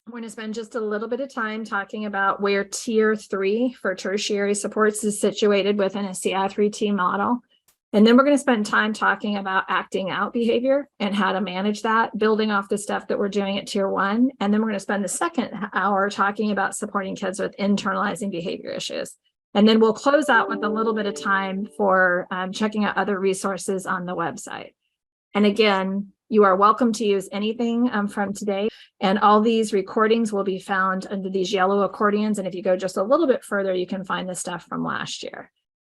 I'm going to spend just a little bit of time talking about where Tier 3 for tertiary supports is situated within a Ci3T model. And then we're going to spend time talking about acting out behavior and how to manage that, building off the stuff that we're doing at Tier 1. And then we're going to spend the second hour talking about supporting kids with internalizing behavior issues. And then we'll close out with a little bit of time for checking out other resources on the website. And again, you are welcome to use anything from today. And all these recordings will be found under these yellow accordions. And if you go just a little bit further, you can find the stuff from last year.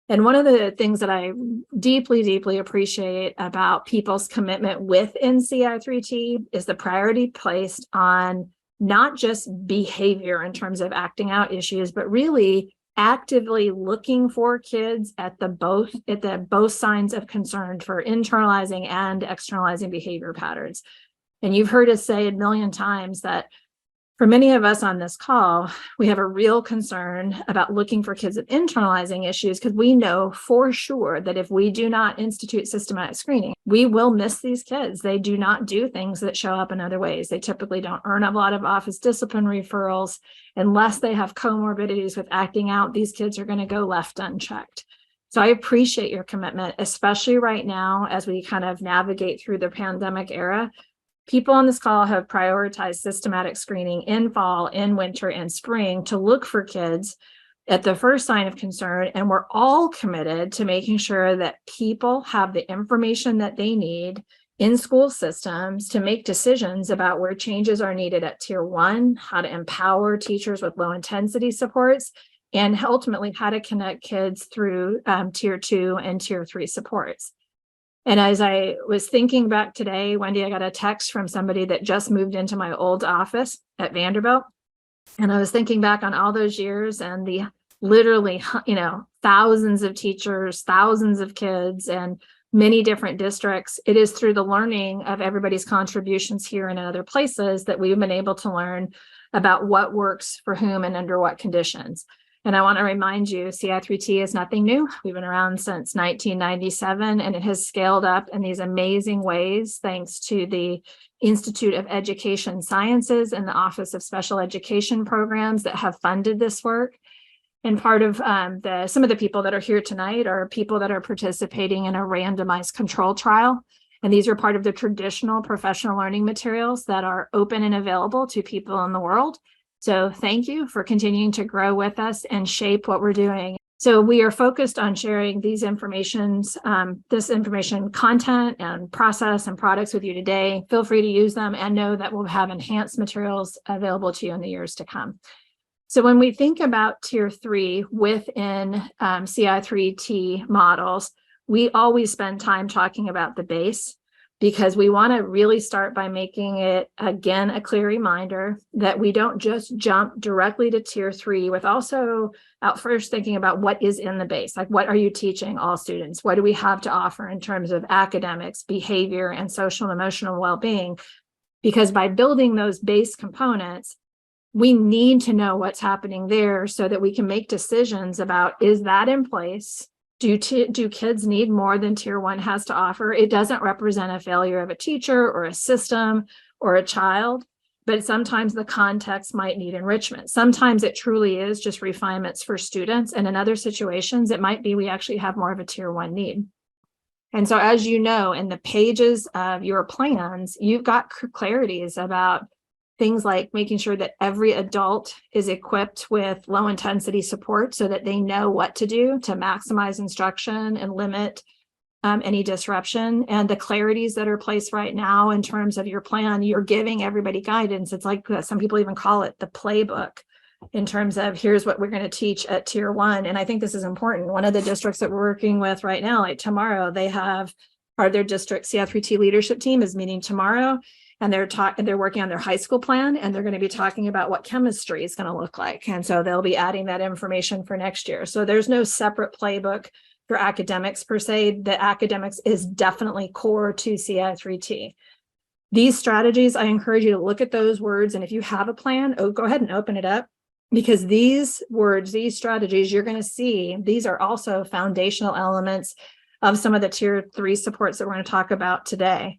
And one of the things that I deeply, deeply appreciate about people's commitment within Ci3T is the priority placed on not just behavior in terms of acting out issues, but really actively looking for kids at both signs of concern for internalizing and externalizing behavior patterns. And you've heard us say a million times that for many of us on this call, we have a real concern about looking for kids with internalizing issues because we know for sure that if we do not institute systematic screening, we will miss these kids. They do not do things that show up in other ways. They typically don't earn a lot of office discipline referrals. Unless they have comorbidities with acting out, these kids are going to go left unchecked. So I appreciate your commitment, especially right now as we kind of navigate through the pandemic era. People on this call have prioritized systematic screening in fall, in winter, and spring to look for kids at the first sign of concern. And we're all committed to making sure that people have the information that they need in school systems to make decisions about where changes are needed at Tier 1, how to empower teachers with low intensity supports, and ultimately how to connect kids through Tier 2 and Tier 3 supports. And as I was thinking back today, Wendy, I got a text from somebody that just moved into my old office at Vanderbilt. And I was thinking back on all those years and the literally, thousands of teachers, thousands of kids, and many different districts. It is through the learning of everybody's contributions here and in other places that we've been able to learn about what works for whom and under what conditions. And I want to remind you, Ci3T is nothing new. We've been around since 1997, and it has scaled up in these amazing ways thanks to the Institute of Education Sciences and the Office of Special Education Programs that have funded this work. And part of some of the people that are here tonight are people that are participating in a randomized control trial. And these are part of the traditional professional learning materials that are open and available to people in the world. So thank you for continuing to grow with us and shape what we're doing. So we are focused on sharing this information content and process and products with you today. Feel free to use them and know that we'll have enhanced materials available to you in the years to come. So when we think about Tier 3 within Ci3T models, we always spend time talking about the base, because we want to really start by making it, again, a clear reminder that we don't just jump directly to Tier 3 with also out first thinking about what is in the base, like what are you teaching all students? What do we have to offer in terms of academics, behavior, and social and emotional well-being? Because by building those base components, we need to know what's happening there so that we can make decisions about, is that in place? Do kids need more than Tier 1 has to offer? It doesn't represent a failure of a teacher or a system or a child, but sometimes the context might need enrichment. Sometimes it truly is just refinements for students. And in other situations, it might be we actually have more of a Tier 1 need. And so as you know, in the pages of your plans, you've got clarities about things like making sure that every adult is equipped with low intensity support so that they know what to do to maximize instruction and limit any disruption. And the clarities that are placed right now in terms of your plan, you're giving everybody guidance. It's like some people even call it the playbook in terms of here's what we're going to teach at Tier 1. And I think this is important. One of the districts that we're working with right now, like tomorrow, they have part of their district Ci3T leadership team is meeting tomorrow. And they're working on their high school plan, and they're going to be talking about what chemistry is going to look like. And so they'll be adding that information for next year. So there's no separate playbook for academics per se. The academics is definitely core to Ci3T. These strategies, I encourage you to look at those words. And if you have a plan, go ahead and open it up, because these words, these strategies, you're going to see, these are also foundational elements of some of the Tier 3 supports that we're going to talk about today.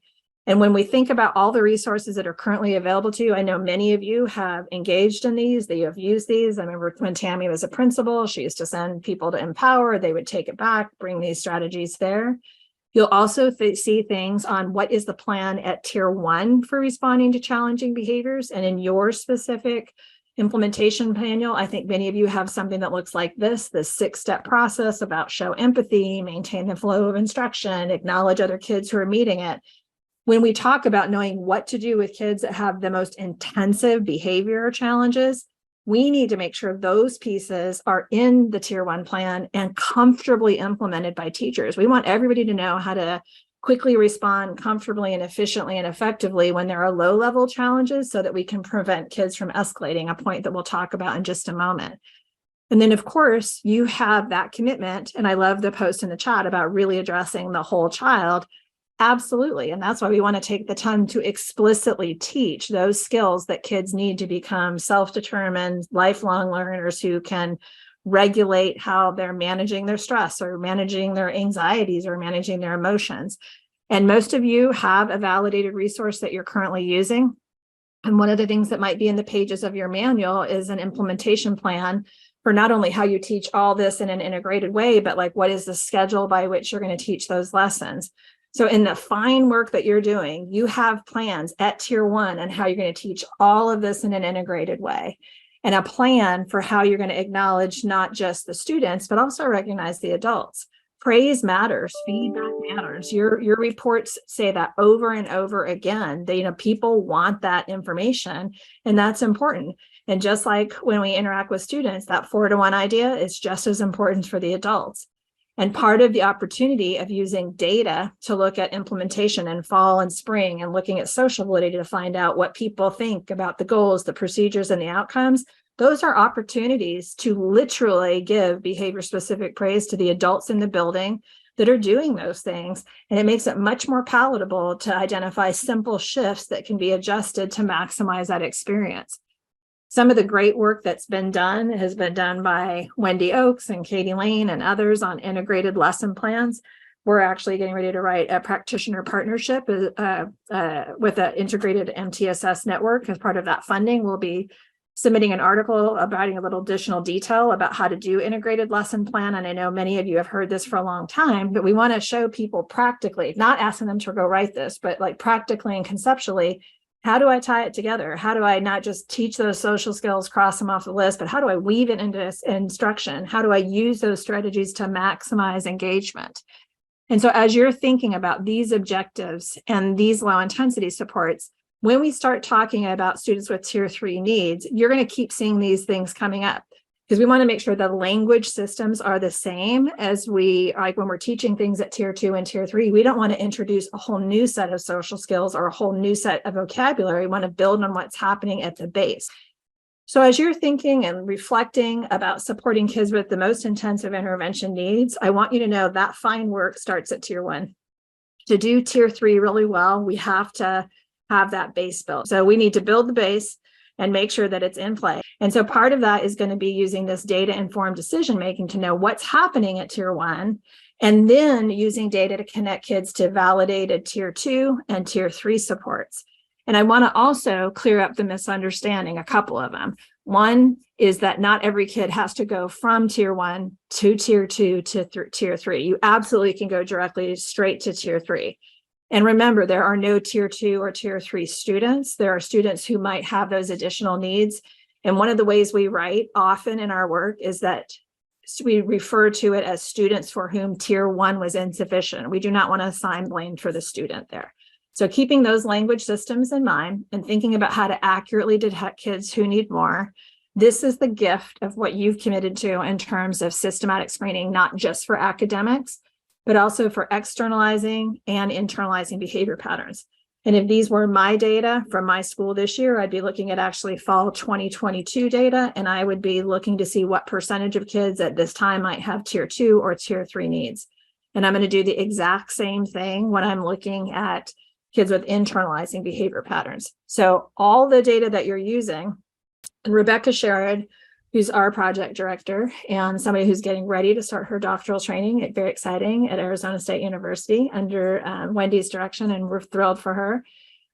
And when we think about all the resources that are currently available to you, I know many of you have engaged in these, that you have used these. I remember when Tammy was a principal, she used to send people to Empower, they would take it back, bring these strategies there. You'll also see things on what is the plan at tier 1 for responding to challenging behaviors. And in your specific implementation manual, I think many of you have something that looks like this 6-step process about show empathy, maintain the flow of instruction, acknowledge other kids who are meeting it. When we talk about knowing what to do with kids that have the most intensive behavior challenges, we need to make sure those pieces are in the tier 1 plan and comfortably implemented by teachers. We want everybody to know how to quickly respond comfortably and efficiently and effectively when there are low-level challenges so that we can prevent kids from escalating, a point that we'll talk about in just a moment. And then, of course, you have that commitment, and I love the post in the chat about really addressing the whole child. Absolutely. And that's why we want to take the time to explicitly teach those skills that kids need to become self-determined, lifelong learners who can regulate how they're managing their stress or managing their anxieties or managing their emotions. And most of you have a validated resource that you're currently using. And one of the things that might be in the pages of your manual is an implementation plan for not only how you teach all this in an integrated way, but like what is the schedule by which you're going to teach those lessons. So in the fine work that you're doing, you have plans at tier 1 and how you're going to teach all of this in an integrated way, and a plan for how you're going to acknowledge not just the students, but also recognize the adults. Praise matters, feedback matters. Your reports say that over and over again. That, people want that information, and that's important. And just like when we interact with students, that 4-to-1 idea is just as important for the adults. And part of the opportunity of using data to look at implementation in fall and spring and looking at social validity to find out what people think about the goals, the procedures, and the outcomes, those are opportunities to literally give behavior-specific praise to the adults in the building that are doing those things. And it makes it much more palatable to identify simple shifts that can be adjusted to maximize that experience. Some of the great work that's been done has been done by Wendy Oakes and Katie Lane and others on integrated lesson plans. We're actually getting ready to write a practitioner partnership with an integrated MTSS network. As part of that funding, we'll be submitting an article about a little additional detail about how to do integrated lesson plan. And I know many of you have heard this for a long time, but we want to show people practically, not asking them to go write this, but like practically and conceptually, how do I tie it together? How do I not just teach those social skills, cross them off the list, but how do I weave it into instruction? How do I use those strategies to maximize engagement? And so as you're thinking about these objectives and these low intensity supports, when we start talking about students with tier 3 needs, you're going to keep seeing these things coming up, because we want to make sure the language systems are the same as like when we're teaching things at tier 2 and tier 3, we don't want to introduce a whole new set of social skills or a whole new set of vocabulary. We want to build on what's happening at the base. So as you're thinking and reflecting about supporting kids with the most intensive intervention needs, I want you to know that fine work starts at tier 1. To do tier 3 really well, we have to have that base built. So we need to build the base and make sure that it's in play. And so part of that is going to be using this data-informed decision-making to know what's happening at tier 1, and then using data to connect kids to validated tier 2 and tier 3 supports. And I want to also clear up the misunderstanding, a couple of them. One is that not every kid has to go from tier 1 to tier 2 to tier 3. You absolutely can go directly straight to tier 3. And remember, there are no tier 2 or tier 3 students. There are students who might have those additional needs. And one of the ways we write often in our work is that we refer to it as students for whom tier 1 was insufficient. We do not want to assign blame for the student there. So keeping those language systems in mind and thinking about how to accurately detect kids who need more, this is the gift of what you've committed to in terms of systematic screening, not just for academics, but also for externalizing and internalizing behavior patterns. And if these were my data from my school this year, I'd be looking at actually fall 2022 data, and I would be looking to see what percentage of kids at this time might have tier 2 or tier 3 needs. And I'm going to do the exact same thing when I'm looking at kids with internalizing behavior patterns. So all the data that you're using, and Rebecca shared who's our project director and somebody who's getting ready to start her doctoral training. Very exciting at Arizona State University under Wendy's direction, and we're thrilled for her.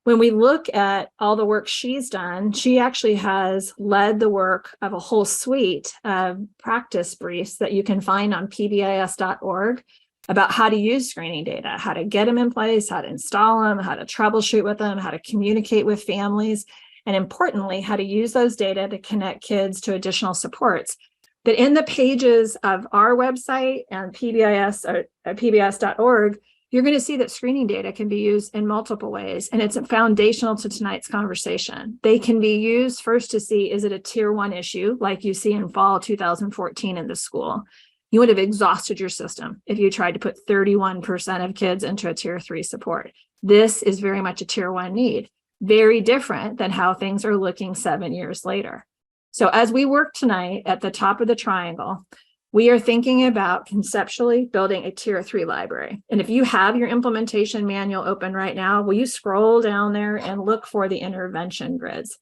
When we look at all the work she's done, she actually has led the work of a whole suite of practice briefs that you can find on pbis.org about how to use screening data, how to get them in place, how to install them, how to troubleshoot with them, how to communicate with families, and importantly, how to use those data to connect kids to additional supports. But in the pages of our website and PBIS or pbis.org, you're going to see that screening data can be used in multiple ways, and it's foundational to tonight's conversation. They can be used first to see, is it a tier 1 issue like you see in fall 2014 in the school? You would have exhausted your system if you tried to put 31% of kids into a tier 3 support. This is very much a tier 1 need, very different than how things are looking 7 years later. So as we work tonight at the top of the triangle, we are thinking about conceptually building a tier 3 library. And if you have your implementation manual open right now, will you scroll down there and look for the intervention grids?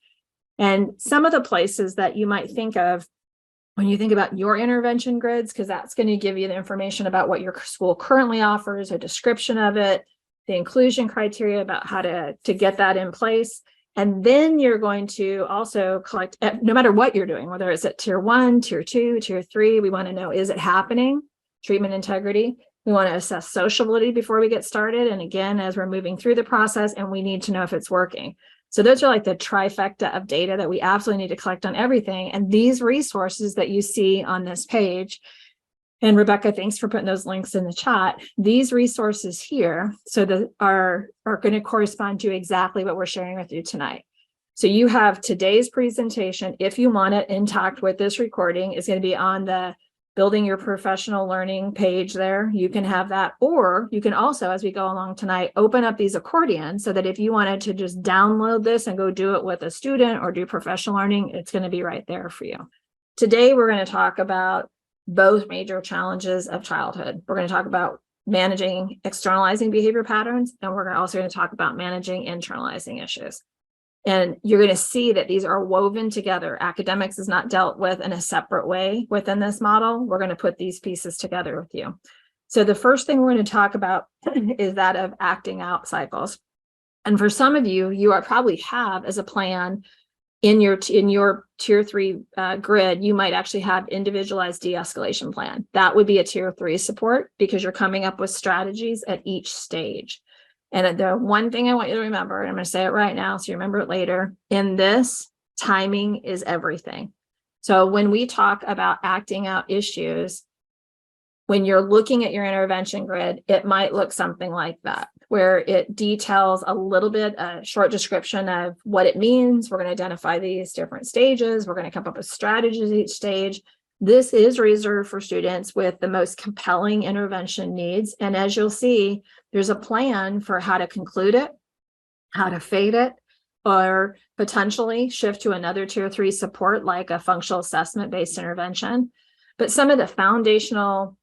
And some of the places that you might think of when you think about your intervention grids, because that's going to give you the information about what your school currently offers, a description of it, the inclusion criteria about how to get that in place. And then you're going to also collect, no matter what you're doing, whether it's at tier 1, tier 2, tier 3, we want to know, is it happening? Treatment integrity. We want to assess sociability before we get started. And again, as we're moving through the process, and we need to know if it's working. So those are like the trifecta of data that we absolutely need to collect on everything. And these resources that you see on this page, and Rebecca, thanks for putting those links in the chat. These resources here, so that are going to correspond to exactly what we're sharing with you tonight. So you have today's presentation, if you want it intact with this recording, is going to be on the Building Your Professional Learning page there. You can have that, or you can also, as we go along tonight, open up these accordions so that if you wanted to just download this and go do it with a student or do professional learning, it's going to be right there for you. Today, we're going to talk about both major challenges of childhood. We're going to talk about managing externalizing behavior patterns, and we're also going to talk about managing internalizing issues. And you're going to see that these are woven together. Academics is not dealt with in a separate way within this model. We're going to put these pieces together with you. So the first thing we're going to talk about is that of acting out cycles. And for some of you, you probably have as a plan in your tier 3 grid, you might actually have individualized de-escalation plan. That would be a tier 3 support because you're coming up with strategies at each stage. And the one thing I want you to remember, and I'm going to say it right now so you remember it later, in this, timing is everything. So when we talk about acting out issues, when you're looking at your intervention grid, it might look something like that, where it details a little bit, a short description of what it means. We're going to identify these different stages. We're going to come up with strategies each stage. This is reserved for students with the most compelling intervention needs. And as you'll see, there's a plan for how to conclude it, how to fade it, or potentially shift to another tier 3 support like a functional assessment-based intervention. But some of the foundational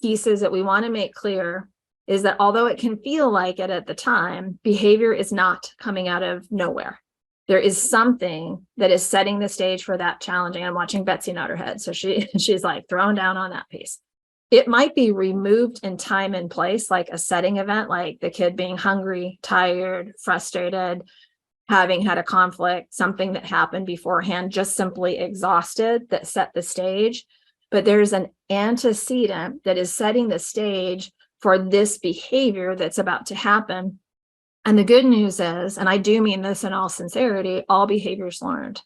pieces that we want to make clear is that although it can feel like it at the time, behavior is not coming out of nowhere. There is something that is setting the stage for that challenging. I'm watching Betsy nod her head. So she's like thrown down on that piece. It might be removed in time and place, like a setting event, like the kid being hungry, tired, frustrated, having had a conflict, something that happened beforehand, just simply exhausted that set the stage. But there's an antecedent that is setting the stage for this behavior that's about to happen. And the good news is, and I do mean this in all sincerity, all behaviors learned.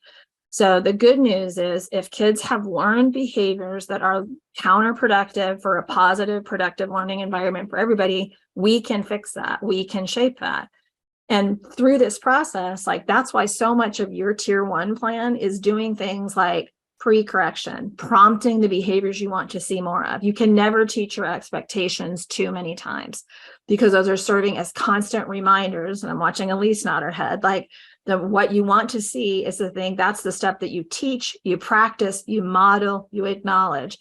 So the good news is if kids have learned behaviors that are counterproductive for a positive, productive learning environment for everybody, we can fix that. We can shape that. And through this process, like that's why so much of your tier 1 plan is doing things like pre-correction, prompting the behaviors you want to see more of. You can never teach your expectations too many times because those are serving as constant reminders. And I'm watching Elise nod her head, like what you want to see is the thing, that's the step that you teach, you practice, you model, you acknowledge.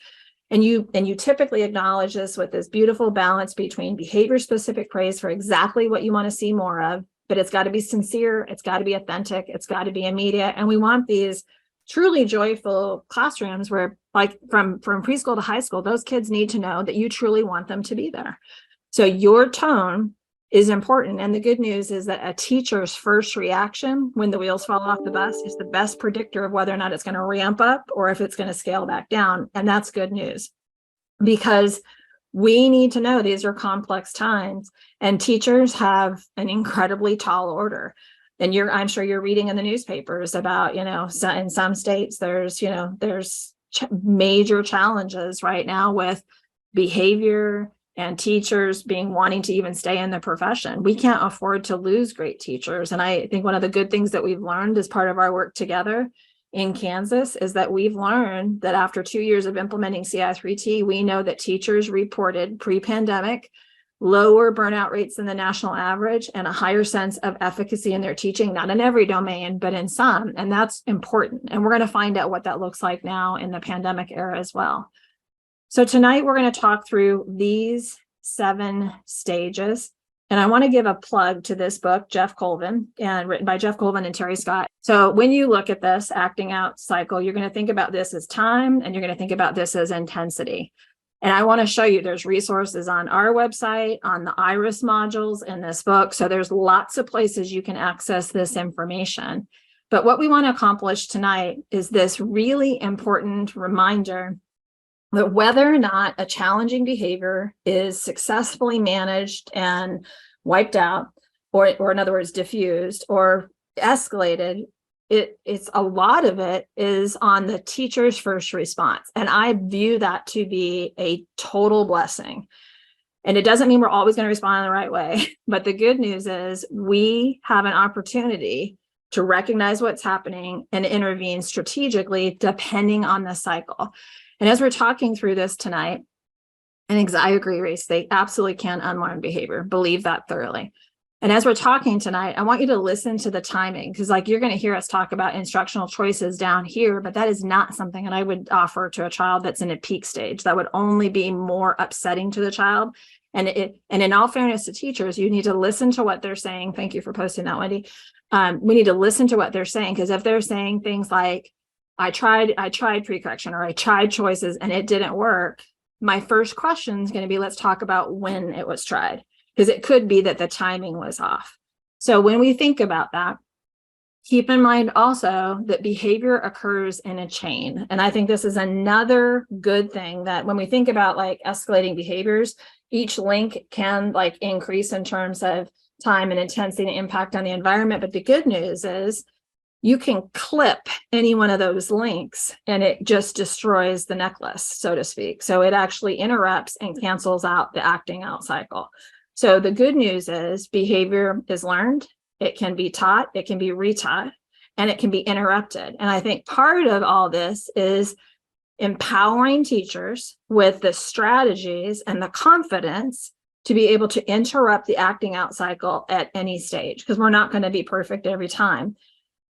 And you typically acknowledge this with this beautiful balance between behavior-specific praise for exactly what you want to see more of, but it's got to be sincere, it's got to be authentic, it's got to be immediate. And we want these truly joyful classrooms where, like, from preschool to high school, those kids need to know that you truly want them to be there. So your tone is important. And the good news is that a teacher's first reaction when the wheels fall off the bus is the best predictor of whether or not it's going to ramp up or if it's going to scale back down. And that's good news, because we need to know these are complex times, and teachers have an incredibly tall order. And I'm sure you're reading in the newspapers about, in some states, there's major challenges right now with behavior and teachers wanting to even stay in the profession. We can't afford to lose great teachers. And I think one of the good things that we've learned as part of our work together in Kansas is that we've learned that after 2 years of implementing Ci3T, we know that teachers reported pre-pandemic lower burnout rates than the national average and a higher sense of efficacy in their teaching, not in every domain, but in some. And that's important. And we're going to find out what that looks like now in the pandemic era as well. So tonight we're going to talk through these 7 stages. And I want to give a plug to this book, Jeff Colvin, and written by Jeff Colvin and Terry Scott. So when you look at this acting out cycle, you're going to think about this as time, and you're going to think about this as intensity. And I want to show you there's resources on our website, on the IRIS modules in this book. So there's lots of places you can access this information. But what we want to accomplish tonight is this really important reminder that whether or not a challenging behavior is successfully managed and wiped out, or in other words, diffused or escalated, it's a lot of it is on the teacher's first response. And I view that to be a total blessing. And it doesn't mean we're always going to respond in the right way. But the good news is we have an opportunity to recognize what's happening and intervene strategically depending on the cycle. And as we're talking through this tonight, and I agree, Reese, they absolutely can unlearn behavior, believe that thoroughly. And as we're talking tonight, I want you to listen to the timing, because you're going to hear us talk about instructional choices down here, but that is not something that I would offer to a child that's in a peak stage. That would only be more upsetting to the child. And in all fairness to teachers, you need to listen to what they're saying. Thank you for posting that, Wendy. We need to listen to what they're saying, because if they're saying things like, I tried pre-correction, or I tried choices and it didn't work, my first question is going to be, let's talk about when it was tried, because it could be that the timing was off. So when we think about that, keep in mind also that behavior occurs in a chain. And I think this is another good thing, that when we think about escalating behaviors, each link can increase in terms of time and intensity and impact on the environment. But the good news is you can clip any one of those links and it just destroys the necklace, so to speak. So it actually interrupts and cancels out the acting out cycle. So the good news is behavior is learned, it can be taught, it can be retaught, and it can be interrupted. And I think part of all this is empowering teachers with the strategies and the confidence to be able to interrupt the acting out cycle at any stage, because we're not going to be perfect every time.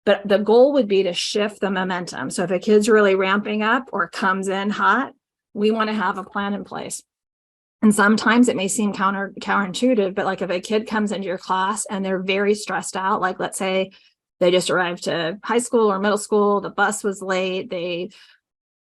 But the goal would be to shift the momentum. So if a kid's really ramping up or comes in hot, we want to have a plan in place. And sometimes it may seem counterintuitive, but if a kid comes into your class and they're very stressed out, let's say they just arrived to high school or middle school, the bus was late,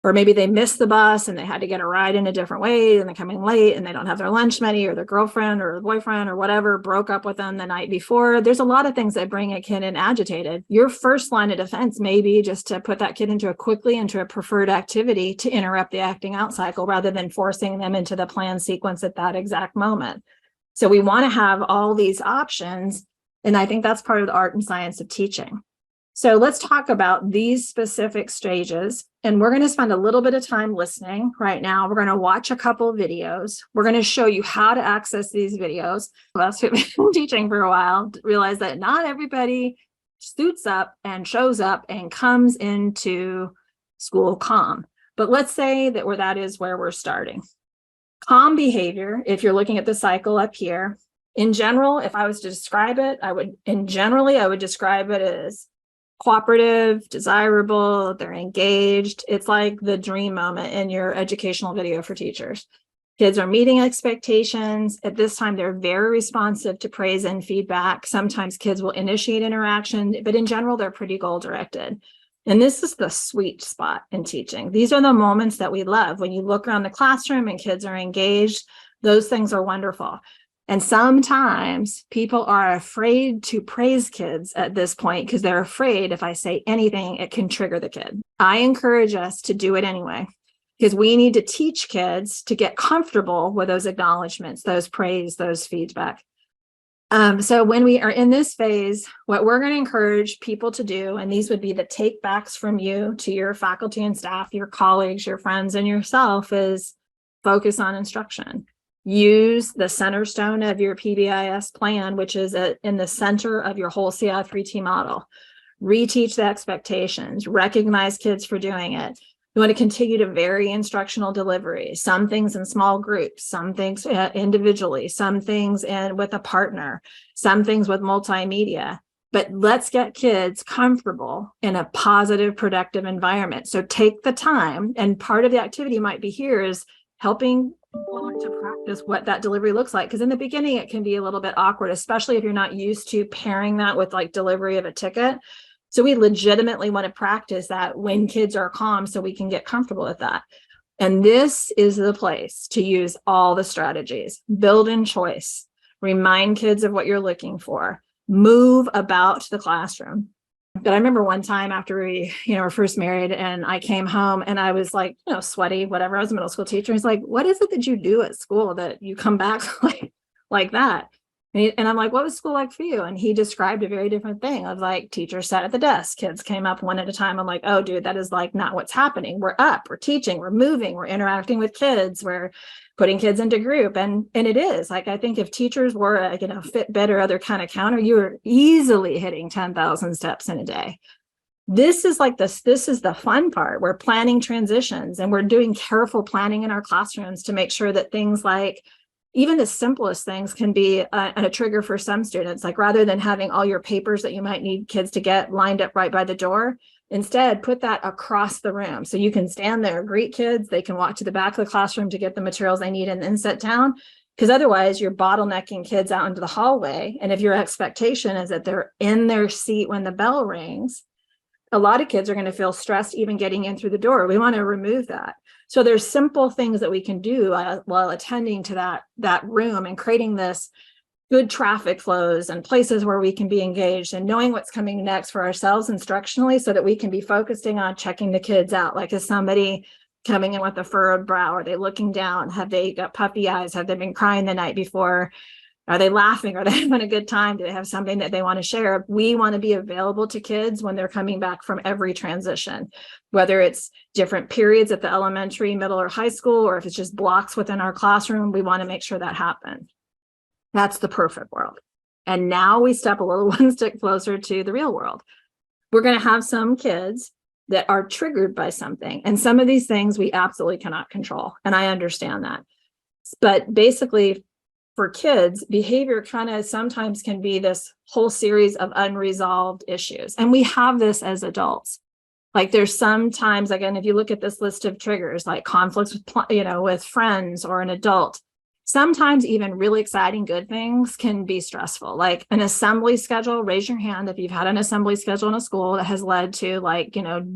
or maybe they missed the bus and they had to get a ride in a different way, and they're coming late and they don't have their lunch money, or their girlfriend or boyfriend or whatever broke up with them the night before. There's a lot of things that bring a kid in agitated. Your first line of defense may be just to put that kid into a preferred activity to interrupt the acting out cycle, rather than forcing them into the planned sequence at that exact moment. So we want to have all these options. And I think that's part of the art and science of teaching. So let's talk about these specific stages, and we're going to spend a little bit of time listening right now. We're going to watch a couple of videos. We're going to show you how to access these videos. Us who've been teaching for a while realize that not everybody suits up and shows up and comes into school calm. But let's say that is where we're starting. Calm behavior, if you're looking at the cycle up here, in general, if I was to describe it, I would describe it as cooperative, desirable, they're engaged. It's like the dream moment in your educational video for teachers. Kids are meeting expectations. At this time, they're very responsive to praise and feedback. Sometimes kids will initiate interaction, but in general, they're pretty goal-directed. And this is the sweet spot in teaching. These are the moments that we love. When you look around the classroom and kids are engaged, those things are wonderful. And sometimes people are afraid to praise kids at this point because they're afraid if I say anything, it can trigger the kid. I encourage us to do it anyway, because we need to teach kids to get comfortable with those acknowledgments, those praise, those feedback. So when we are in this phase, what we're going to encourage people to do, and these would be the take backs from you to your faculty and staff, your colleagues, your friends, and yourself, is focus on instruction. Use the center stone of your PBIS plan, which is in the center of your whole Ci3T model. Reteach the expectations, recognize kids for doing it. You want to continue to vary instructional delivery, some things in small groups, some things individually, some things with a partner, some things with multimedia. But let's get kids comfortable in a positive, productive environment. So take the time, and part of the activity might be here is helping to practice what that delivery looks like. Because in the beginning, it can be a little bit awkward, especially if you're not used to pairing that with like delivery of a ticket. So we legitimately want to practice that when kids are calm so we can get comfortable with that. And this is the place to use all the strategies. Build in choice. Remind kids of what you're looking for. Move about the classroom. But I remember one time after we, were first married, and I came home and I was like, sweaty, whatever. I was a middle school teacher. He's like, what is it that you do at school that you come back like that? And I'm like, what was school like for you? And he described a very different thing. I was like, teachers sat at the desk, kids came up one at a time. I'm like, oh, dude, that is like not what's happening. We're up, we're teaching, we're moving, we're interacting with kids, we're putting kids into group. And it is like, I think if teachers were a, Fitbit or other kind of counter, you were easily hitting 10,000 steps in a day. This is the fun part. We're planning transitions, and we're doing careful planning in our classrooms to make sure that things like even the simplest things can be a trigger for some students. Like, rather than having all your papers that you might need kids to get lined up right by the door, instead put that across the room. So you can stand there, greet kids, they can walk to the back of the classroom to get the materials they need and then sit down. Because otherwise you're bottlenecking kids out into the hallway. And if your expectation is that they're in their seat when the bell rings, a lot of kids are going to feel stressed even getting in through the door. We want to remove that. So there's simple things that we can do while attending to that room and creating this good traffic flows and places where we can be engaged and knowing what's coming next for ourselves instructionally, so that we can be focusing on checking the kids out. Like, is somebody coming in with a furrowed brow? Are they looking down? Have they got puffy eyes? Have they been crying the night before? Are they laughing? Are they having a good time? Do they have something that they want to share? We want to be available to kids when they're coming back from every transition, whether it's different periods at the elementary, middle, or high school, or if it's just blocks within our classroom. We want to make sure that happens. That's the perfect world. And now we step a little one step closer to the real world. We're going to have some kids that are triggered by something. And some of these things we absolutely cannot control. And I understand that. But basically, for kids, behavior kind of sometimes can be this whole series of unresolved issues. And we have this as adults. Like, there's sometimes, again, if you look at this list of triggers, like conflicts with friends or an adult, sometimes even really exciting good things can be stressful. Like an assembly schedule. Raise your hand if you've had an assembly schedule in a school that has led to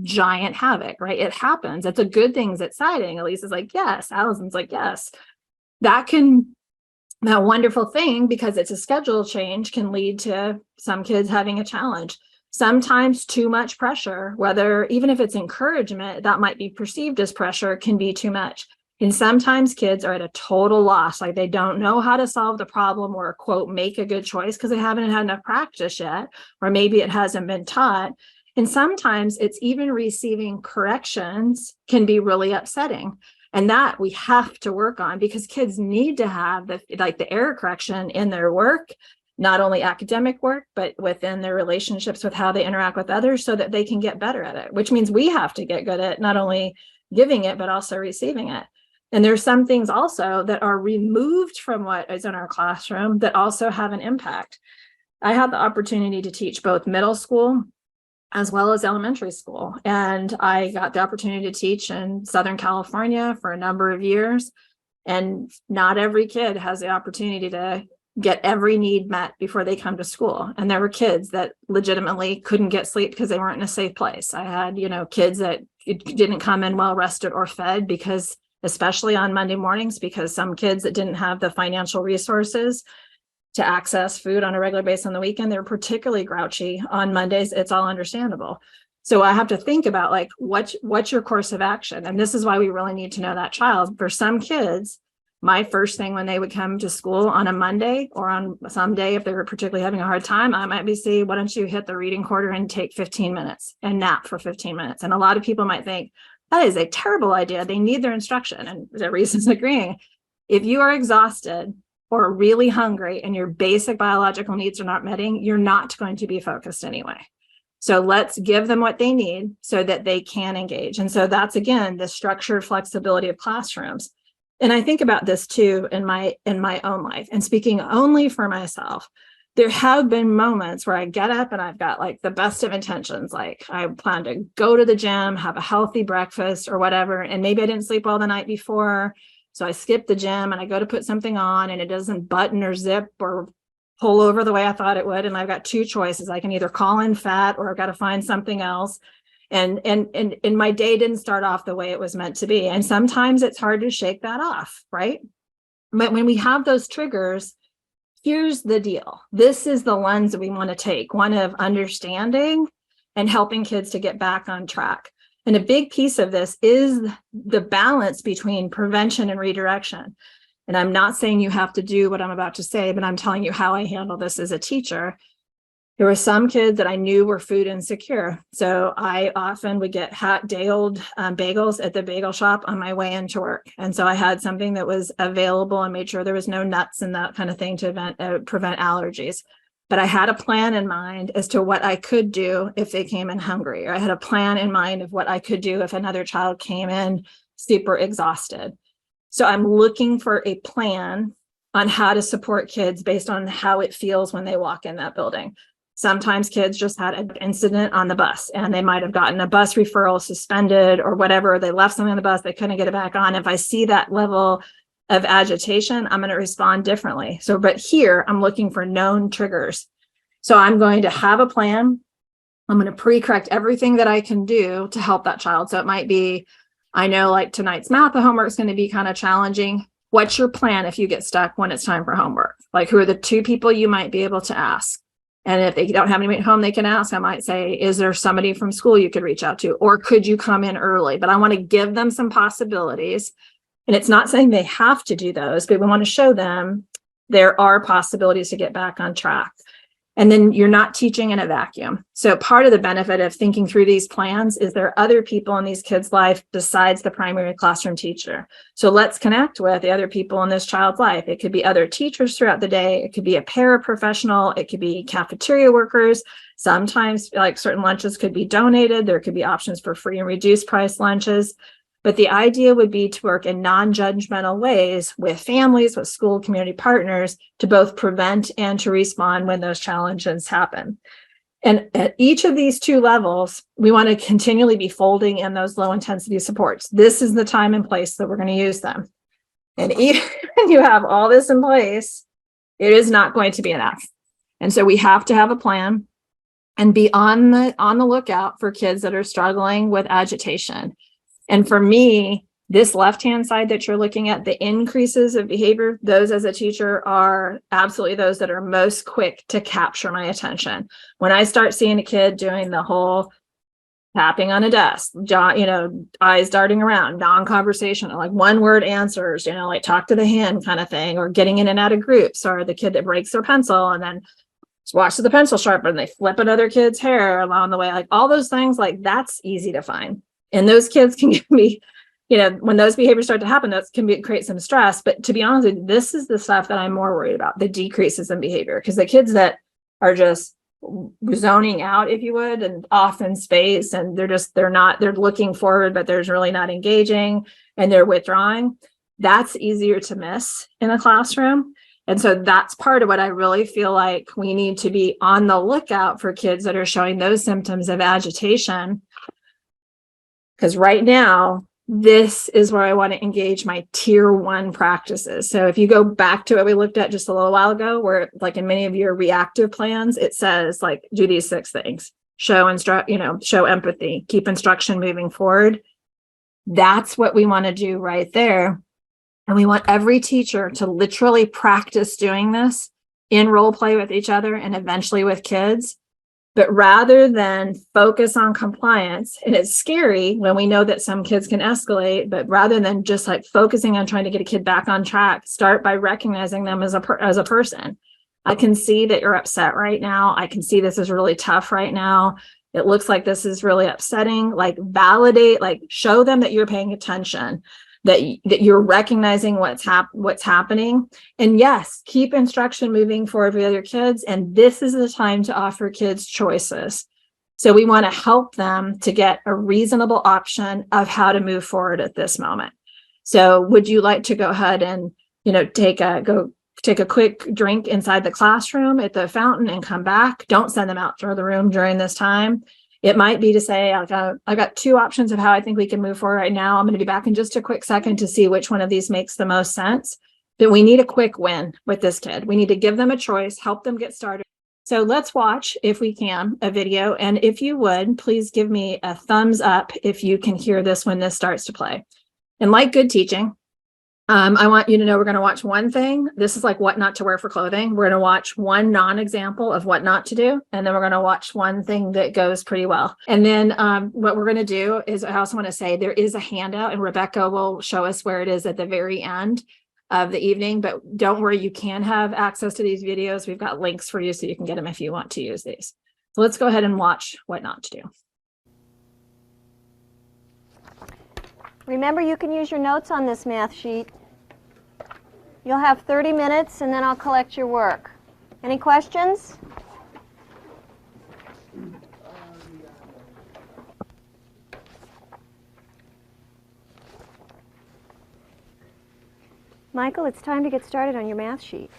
giant havoc, right? It happens. It's a good thing. It's exciting. Elise is like, yes. Allison's like, yes. That wonderful thing, because it's a schedule change, can lead to some kids having a challenge. Sometimes too much pressure, even if it's encouragement, that might be perceived as pressure, can be too much. And sometimes kids are at a total loss, like they don't know how to solve the problem or, quote, make a good choice because they haven't had enough practice yet, or maybe it hasn't been taught. And sometimes it's even receiving corrections can be really upsetting. And that we have to work on, because kids need to have the error correction in their work, not only academic work, but within their relationships with how they interact with others, so that they can get better at it, which means we have to get good at not only giving it, but also receiving it. And there's some things also that are removed from what is in our classroom that also have an impact. I had the opportunity to teach both middle school as well as elementary school. And I got the opportunity to teach in Southern California for a number of years. And not every kid has the opportunity to get every need met before they come to school. And there were kids that legitimately couldn't get sleep because they weren't in a safe place. I had, kids that didn't come in well rested or fed because, especially on Monday mornings, because some kids that didn't have the financial resources to access food on a regular basis on the weekend, they're particularly grouchy on Mondays. It's all understandable. So I have to think about like, what's your course of action? And this is why we really need to know that child. For some kids, my first thing when they would come to school on a Monday or on some day, if they were particularly having a hard time, I might be saying, why don't you hit the reading quarter and take 15 minutes and nap for 15 minutes? And a lot of people might think that is a terrible idea. They need their instruction. And the reason's agreeing. If you are exhausted or really hungry and your basic biological needs are not met, you're not going to be focused anyway. So let's give them what they need so that they can engage. And so that's, again, the structured flexibility of classrooms. And I think about this too in my own life, and speaking only for myself, there have been moments where I get up and I've got like the best of intentions. Like I plan to go to the gym, have a healthy breakfast or whatever. And maybe I didn't sleep well the night before. So I skip the gym and I go to put something on and it doesn't button or zip or pull over the way I thought it would. And I've got two choices. I can either call in fat or I've got to find something else. And my day didn't start off the way it was meant to be. And sometimes it's hard to shake that off, right? But when we have those triggers, here's the deal. This is the lens that we want to take, one of understanding and helping kids to get back on track. And a big piece of this is the balance between prevention and redirection. And I'm not saying you have to do what I'm about to say, but I'm telling you how I handle this as a teacher. There were some kids that I knew were food insecure. So I often would get hot day-old bagels at the bagel shop on my way into work. And so I had something that was available and made sure there was no nuts and that kind of thing to prevent allergies. But I had a plan in mind as to what I could do if they came in hungry, or I had a plan in mind of what I could do if another child came in super exhausted. So I'm looking for a plan on how to support kids based on how it feels when they walk in that building. Sometimes kids just had an incident on the bus and they might have gotten a bus referral suspended or whatever. They left something on the bus, they couldn't get it back on. If I see that level of agitation, I'm going to respond differently. So, but here I'm looking for known triggers. So I'm going to have a plan. I'm going to pre-correct everything that I can do to help that child. So it might be, I know like tonight's math, the homework is going to be kind of challenging. What's your plan if you get stuck when it's time for homework? Like, who are the two people you might be able to ask? And if they don't have anybody at home they can ask, I might say, is there somebody from school you could reach out to? Or could you come in early? But I want to give them some possibilities. And it's not saying they have to do those, but we want to show them there are possibilities to get back on track. And then you're not teaching in a vacuum. So part of the benefit of thinking through these plans is there are other people in these kids' life besides the primary classroom teacher. So let's connect with the other people in this child's life. It could be other teachers throughout the day. It could be a paraprofessional. It could be cafeteria workers. Sometimes like certain lunches could be donated. There could be options for free and reduced price lunches. But the idea would be to work in non-judgmental ways with families, with school community partners to both prevent and to respond when those challenges happen. And at each of these two levels, we want to continually be folding in those low intensity supports. This is the time and place that we're going to use them. And even when you have all this in place, it is not going to be enough. And so we have to have a plan and be on the lookout for kids that are struggling with agitation. And for me, this left-hand side that you're looking at, the increases of behavior, those as a teacher are absolutely those that are most quick to capture my attention. When I start seeing a kid doing the whole tapping on a desk, eyes darting around, non-conversational, like one-word answers, like talk to the hand kind of thing, or getting in and out of groups, or the kid that breaks their pencil and then watches the pencil sharpener and they flip another kid's hair along the way, like all those things, like that's easy to find. And those kids can be, when those behaviors start to happen, that can create some stress. But to be honest with you, this is the stuff that I'm more worried about, the decreases in behavior, because the kids that are just zoning out, if you would, and off in space, and they're looking forward, but they're really not engaging and they're withdrawing. That's easier to miss in a classroom. And so that's part of what I really feel like we need to be on the lookout for kids that are showing those symptoms of agitation. Because right now, this is where I want to engage my tier 1 practices. So if you go back to what we looked at just a little while ago, where like in many of your reactive plans, it says like, do these 6 things, show empathy, keep instruction moving forward. That's what we want to do right there. And we want every teacher to literally practice doing this in role play with each other and eventually with kids. But rather than focus on compliance, and it's scary when we know that some kids can escalate, but rather than just like focusing on trying to get a kid back on track, start by recognizing them as a person. I can see that you're upset right now. I can see this is really tough right now. It looks like this is really upsetting. Like validate, like show them that you're paying attention, that you're recognizing what's happening. And yes, keep instruction moving forward with your kids. And this is the time to offer kids choices. So we want to help them to get a reasonable option of how to move forward at this moment. So would you like to go ahead and, take a quick drink inside the classroom at the fountain and come back? Don't send them out through the room during this time. It might be to say, I got 2 options of how I think we can move forward right now. I'm going to be back in just a quick second to see which one of these makes the most sense. But we need a quick win with this kid. We need to give them a choice, help them get started. So let's watch, if we can, a video. And if you would, please give me a thumbs up if you can hear this when this starts to play. And like good teaching, I want you to know we're going to watch one thing. This is like what not to wear for clothing. We're going to watch one non-example of what not to do. And then we're going to watch one thing that goes pretty well. And then what we're going to do is, I also want to say there is a handout, and Rebecca will show us where it is at the very end of the evening. But don't worry, you can have access to these videos. We've got links for you so you can get them if you want to use these. So let's go ahead and watch what not to do. Remember, you can use your notes on this math sheet. You'll have 30 minutes, and then I'll collect your work. Any questions? Michael, it's time to get started on your math sheet.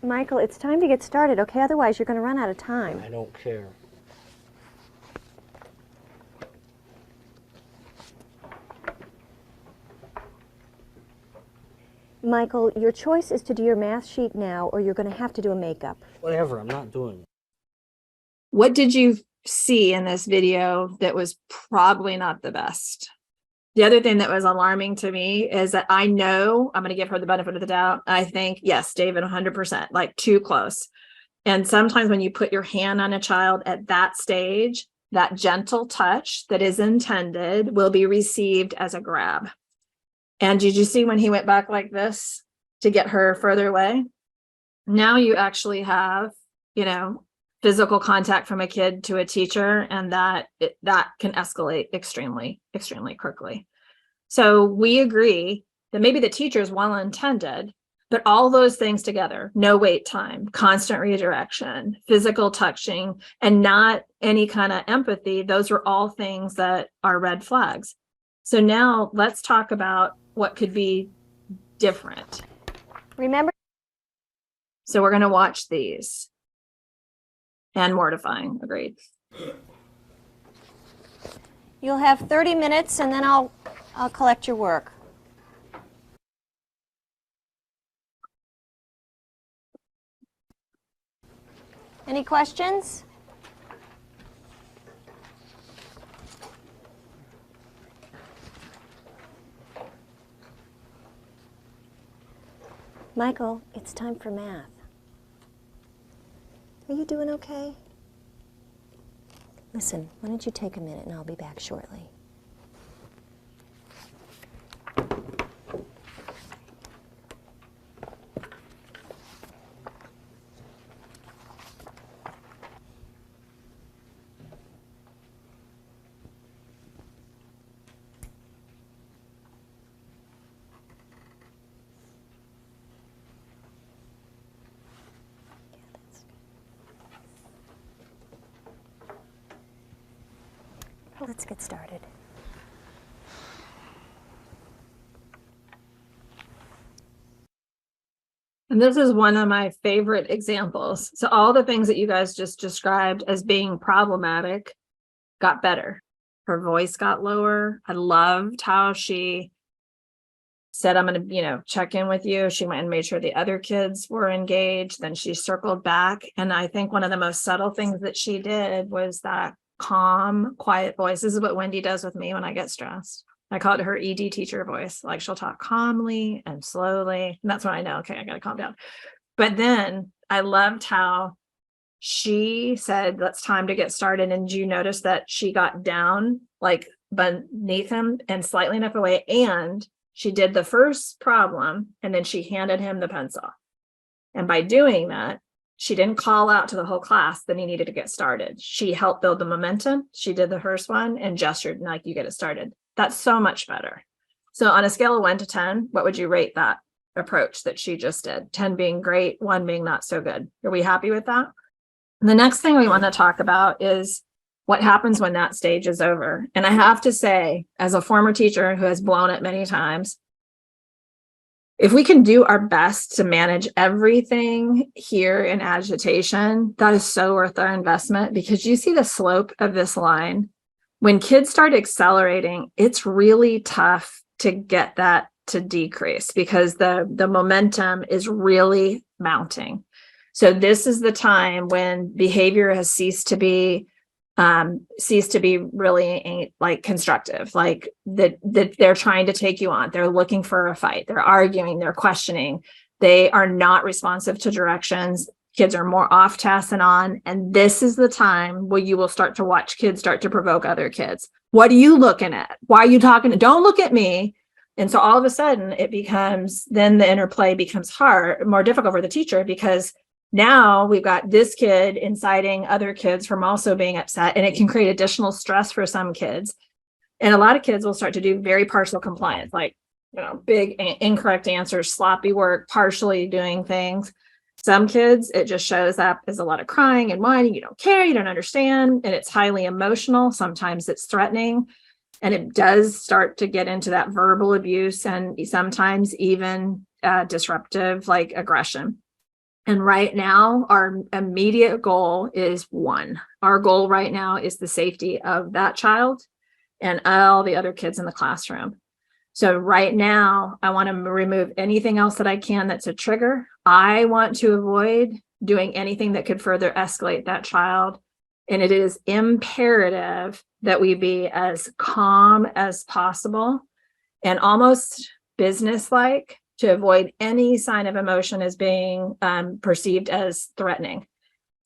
Michael, it's time to get started, okay? Otherwise, you're going to run out of time. I don't care. Michael, your choice is to do your math sheet now, or you're going to have to do a makeup. Whatever, I'm not doing it. What did you see in this video that was probably not the best? The other thing that was alarming to me is that I know, I'm going to give her the benefit of the doubt. I think, yes, David, 100%, like too close. And sometimes when you put your hand on a child at that stage, that gentle touch that is intended will be received as a grab. And did you see when he went back like this to get her further away? Now you actually have, physical contact from a kid to a teacher, and that can escalate extremely, extremely quickly. So we agree that maybe the teacher is well intended, but all those things together, no wait time, constant redirection, physical touching, and not any kind of empathy, those are all things that are red flags. So now let's talk about what could be different. Remember? So we're going to watch these. And mortifying, agreed. You'll have 30 minutes, and then I'll collect your work. Any questions? Michael, it's time for math. Are you doing okay? Listen, why don't you take a minute and I'll be back shortly. Let's get started. And this is one of my favorite examples. So all the things that you guys just described as being problematic, got better. Her voice got lower. I loved how she said, I'm going to, check in with you. She went and made sure the other kids were engaged. Then she circled back. And I think one of the most subtle things that she did was that calm, quiet voice. This is what Wendy does with me when I get stressed. I call it her ED teacher voice. Like, she'll talk calmly and slowly. And that's when I know, okay, I got to calm down. But then I loved how she said, it's time to get started. And you notice that she got down like beneath him and slightly enough away. And she did the first problem and then she handed him the pencil. And by doing that, she didn't call out to the whole class that he needed to get started. She helped build the momentum. She did the first one and gestured like, you get it started. That's so much better. So on a scale of 1 to 10, what would you rate that approach that she just did? 10 being great, 1 being not so good. Are we happy with that? And the next thing we want to talk about is what happens when that stage is over. And I have to say, as a former teacher who has blown it many times, if we can do our best to manage everything here in agitation, that is so worth our investment, because you see the slope of this line. When kids start accelerating, it's really tough to get that to decrease because the momentum is really mounting. So this is the time when behavior has ceased to be really like constructive, like that they're trying to take you on. They're looking for a fight. They're arguing, they're questioning. They are not responsive to directions. Kids are more off task and on. And this is the time where you will start to watch kids start to provoke other kids. What are you looking at? Why are you talking? Don't look at me. And so all of a sudden then the interplay becomes more difficult for the teacher, because now we've got this kid inciting other kids from also being upset, and it can create additional stress for some kids. And a lot of kids will start to do very partial compliance, like, big incorrect answers, sloppy work, partially doing things. Some kids, it just shows up as a lot of crying and whining. You don't care, you don't understand, and it's highly emotional. Sometimes it's threatening, and it does start to get into that verbal abuse and sometimes even disruptive, like aggression. And right now, our immediate goal is one. Our goal right now is the safety of that child and all the other kids in the classroom. So right now, I want to remove anything else that I can that's a trigger. I want to avoid doing anything that could further escalate that child. And it is imperative that we be as calm as possible and almost businesslike, to avoid any sign of emotion as being perceived as threatening.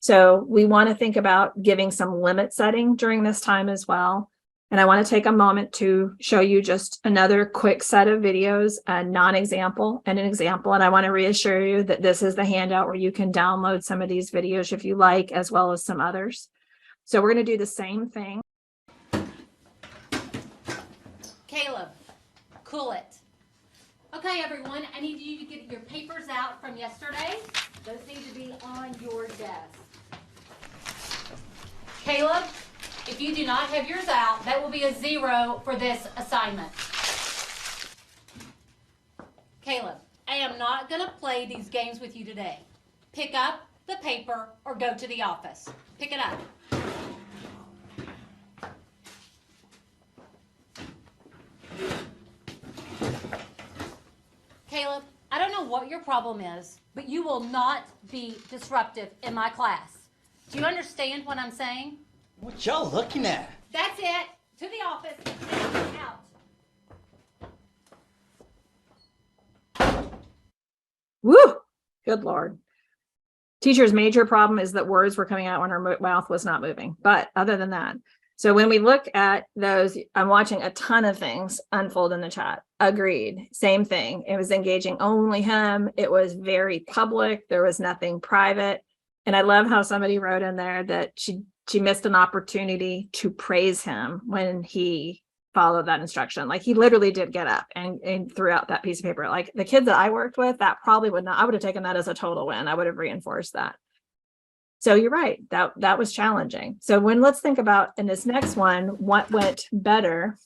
So we want to think about giving some limit setting during this time as well. And I want to take a moment to show you just another quick set of videos, a non-example and an example. And I want to reassure you that this is the handout where you can download some of these videos if you like, as well as some others. So we're going to do the same thing. Caleb, cool it. Okay, everyone, I need you to get your papers out from yesterday. Those need to be on your desk. Caleb, if you do not have yours out, that will be a 0 for this assignment. Caleb, I am not going to play these games with you today. Pick up the paper or go to the office. Pick it up. Caleb, I don't know what your problem is, but you will not be disruptive in my class. Do you understand what I'm saying? What y'all looking at? That's it. To the office. Out. Woo! Good Lord. Teacher's major problem is that words were coming out when her mouth was not moving. But other than that, so when we look at those, I'm watching a ton of things unfold in the chat. Agreed. Same thing. It was engaging only him. It was very public. There was nothing private. And I love how somebody wrote in there that she missed an opportunity to praise him when he followed that instruction. Like, he literally did get up and threw out that piece of paper. Like, the kids that I worked with, that probably would not, I would have taken that as a total win. I would have reinforced that. So you're right, that was challenging. So let's think about in this next one, what went better.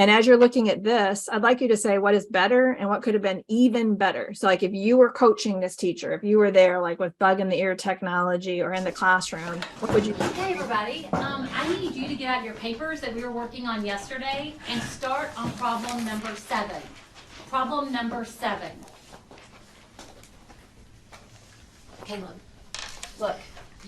And as you're looking at this, I'd like you to say what is better and what could have been even better. So like if you were coaching this teacher, if you were there like with bug in the ear technology or in the classroom, what would you do? Okay, everybody, I need you to get out your papers that we were working on yesterday and start on problem number 7. Problem number 7. Caleb, look,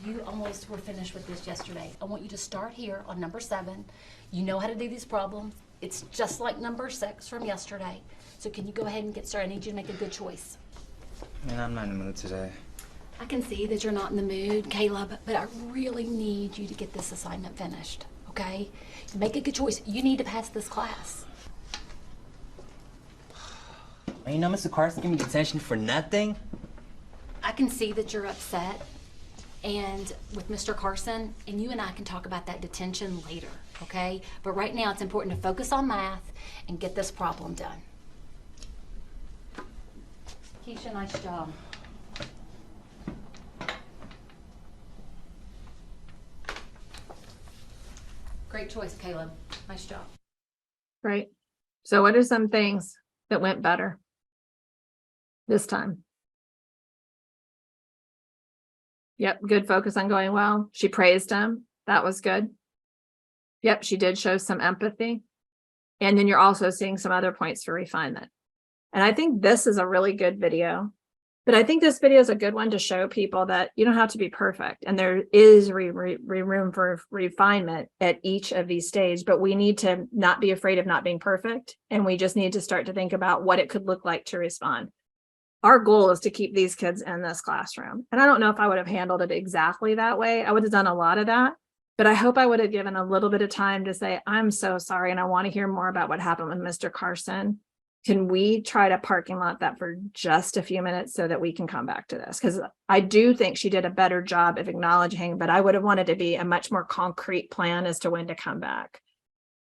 you almost were finished with this yesterday. I want you to start here on number 7. You know how to do these problems. It's just like number 6 from yesterday. So can you go ahead and get started? I need you to make a good choice. Man, I'm not in the mood today. I can see that you're not in the mood, Caleb, but I really need you to get this assignment finished, okay? Make a good choice. You need to pass this class. You know, Mr. Carson, give me detention for nothing. I can see that you're upset and with Mr. Carson, and you and I can talk about that detention later, okay? But right now it's important to focus on math and get this problem done. Keisha, nice job. Great choice, Caleb. Nice job. Right. So what are some things that went better this time? Yep, good focus on going well. She praised him. That was good. Yep, she did show some empathy. And then you're also seeing some other points for refinement. And I think this is a really good video. But I think this video is a good one to show people that you don't have to be perfect. And there is room for refinement at each of these stages. But we need to not be afraid of not being perfect. And we just need to start to think about what it could look like to respond. Our goal is to keep these kids in this classroom. And I don't know if I would have handled it exactly that way. I would have done a lot of that, but I hope I would have given a little bit of time to say, I'm so sorry. And I want to hear more about what happened with Mr. Carson. Can we try to parking lot that for just a few minutes so that we can come back to this? Because I do think she did a better job of acknowledging, but I would have wanted to be a much more concrete plan as to when to come back.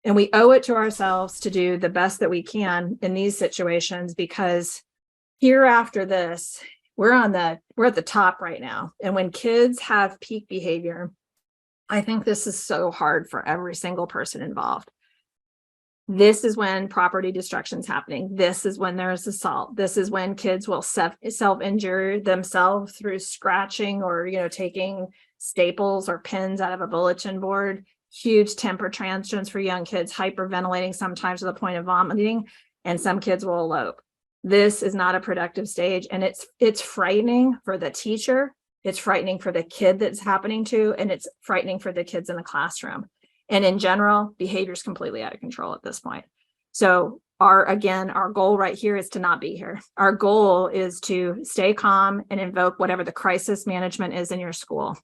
And we owe it to ourselves to do the best that we can in these situations, because here after this, we're at the top right now. And when kids have peak behavior, I think this is so hard for every single person involved. This is when property destruction is happening. This is when there's assault. This is when kids will self-injure themselves through scratching or, taking staples or pins out of a bulletin board. Huge temper tantrums for young kids, hyperventilating sometimes to the point of vomiting, and some kids will elope. This is not a productive stage, and it's frightening for the teacher. It's frightening for the kid that's happening to, and it's frightening for the kids in the classroom. And in general, behavior is completely out of control at this point. So our goal right here is to not be here. Our goal is to stay calm and invoke whatever the crisis management is in your school.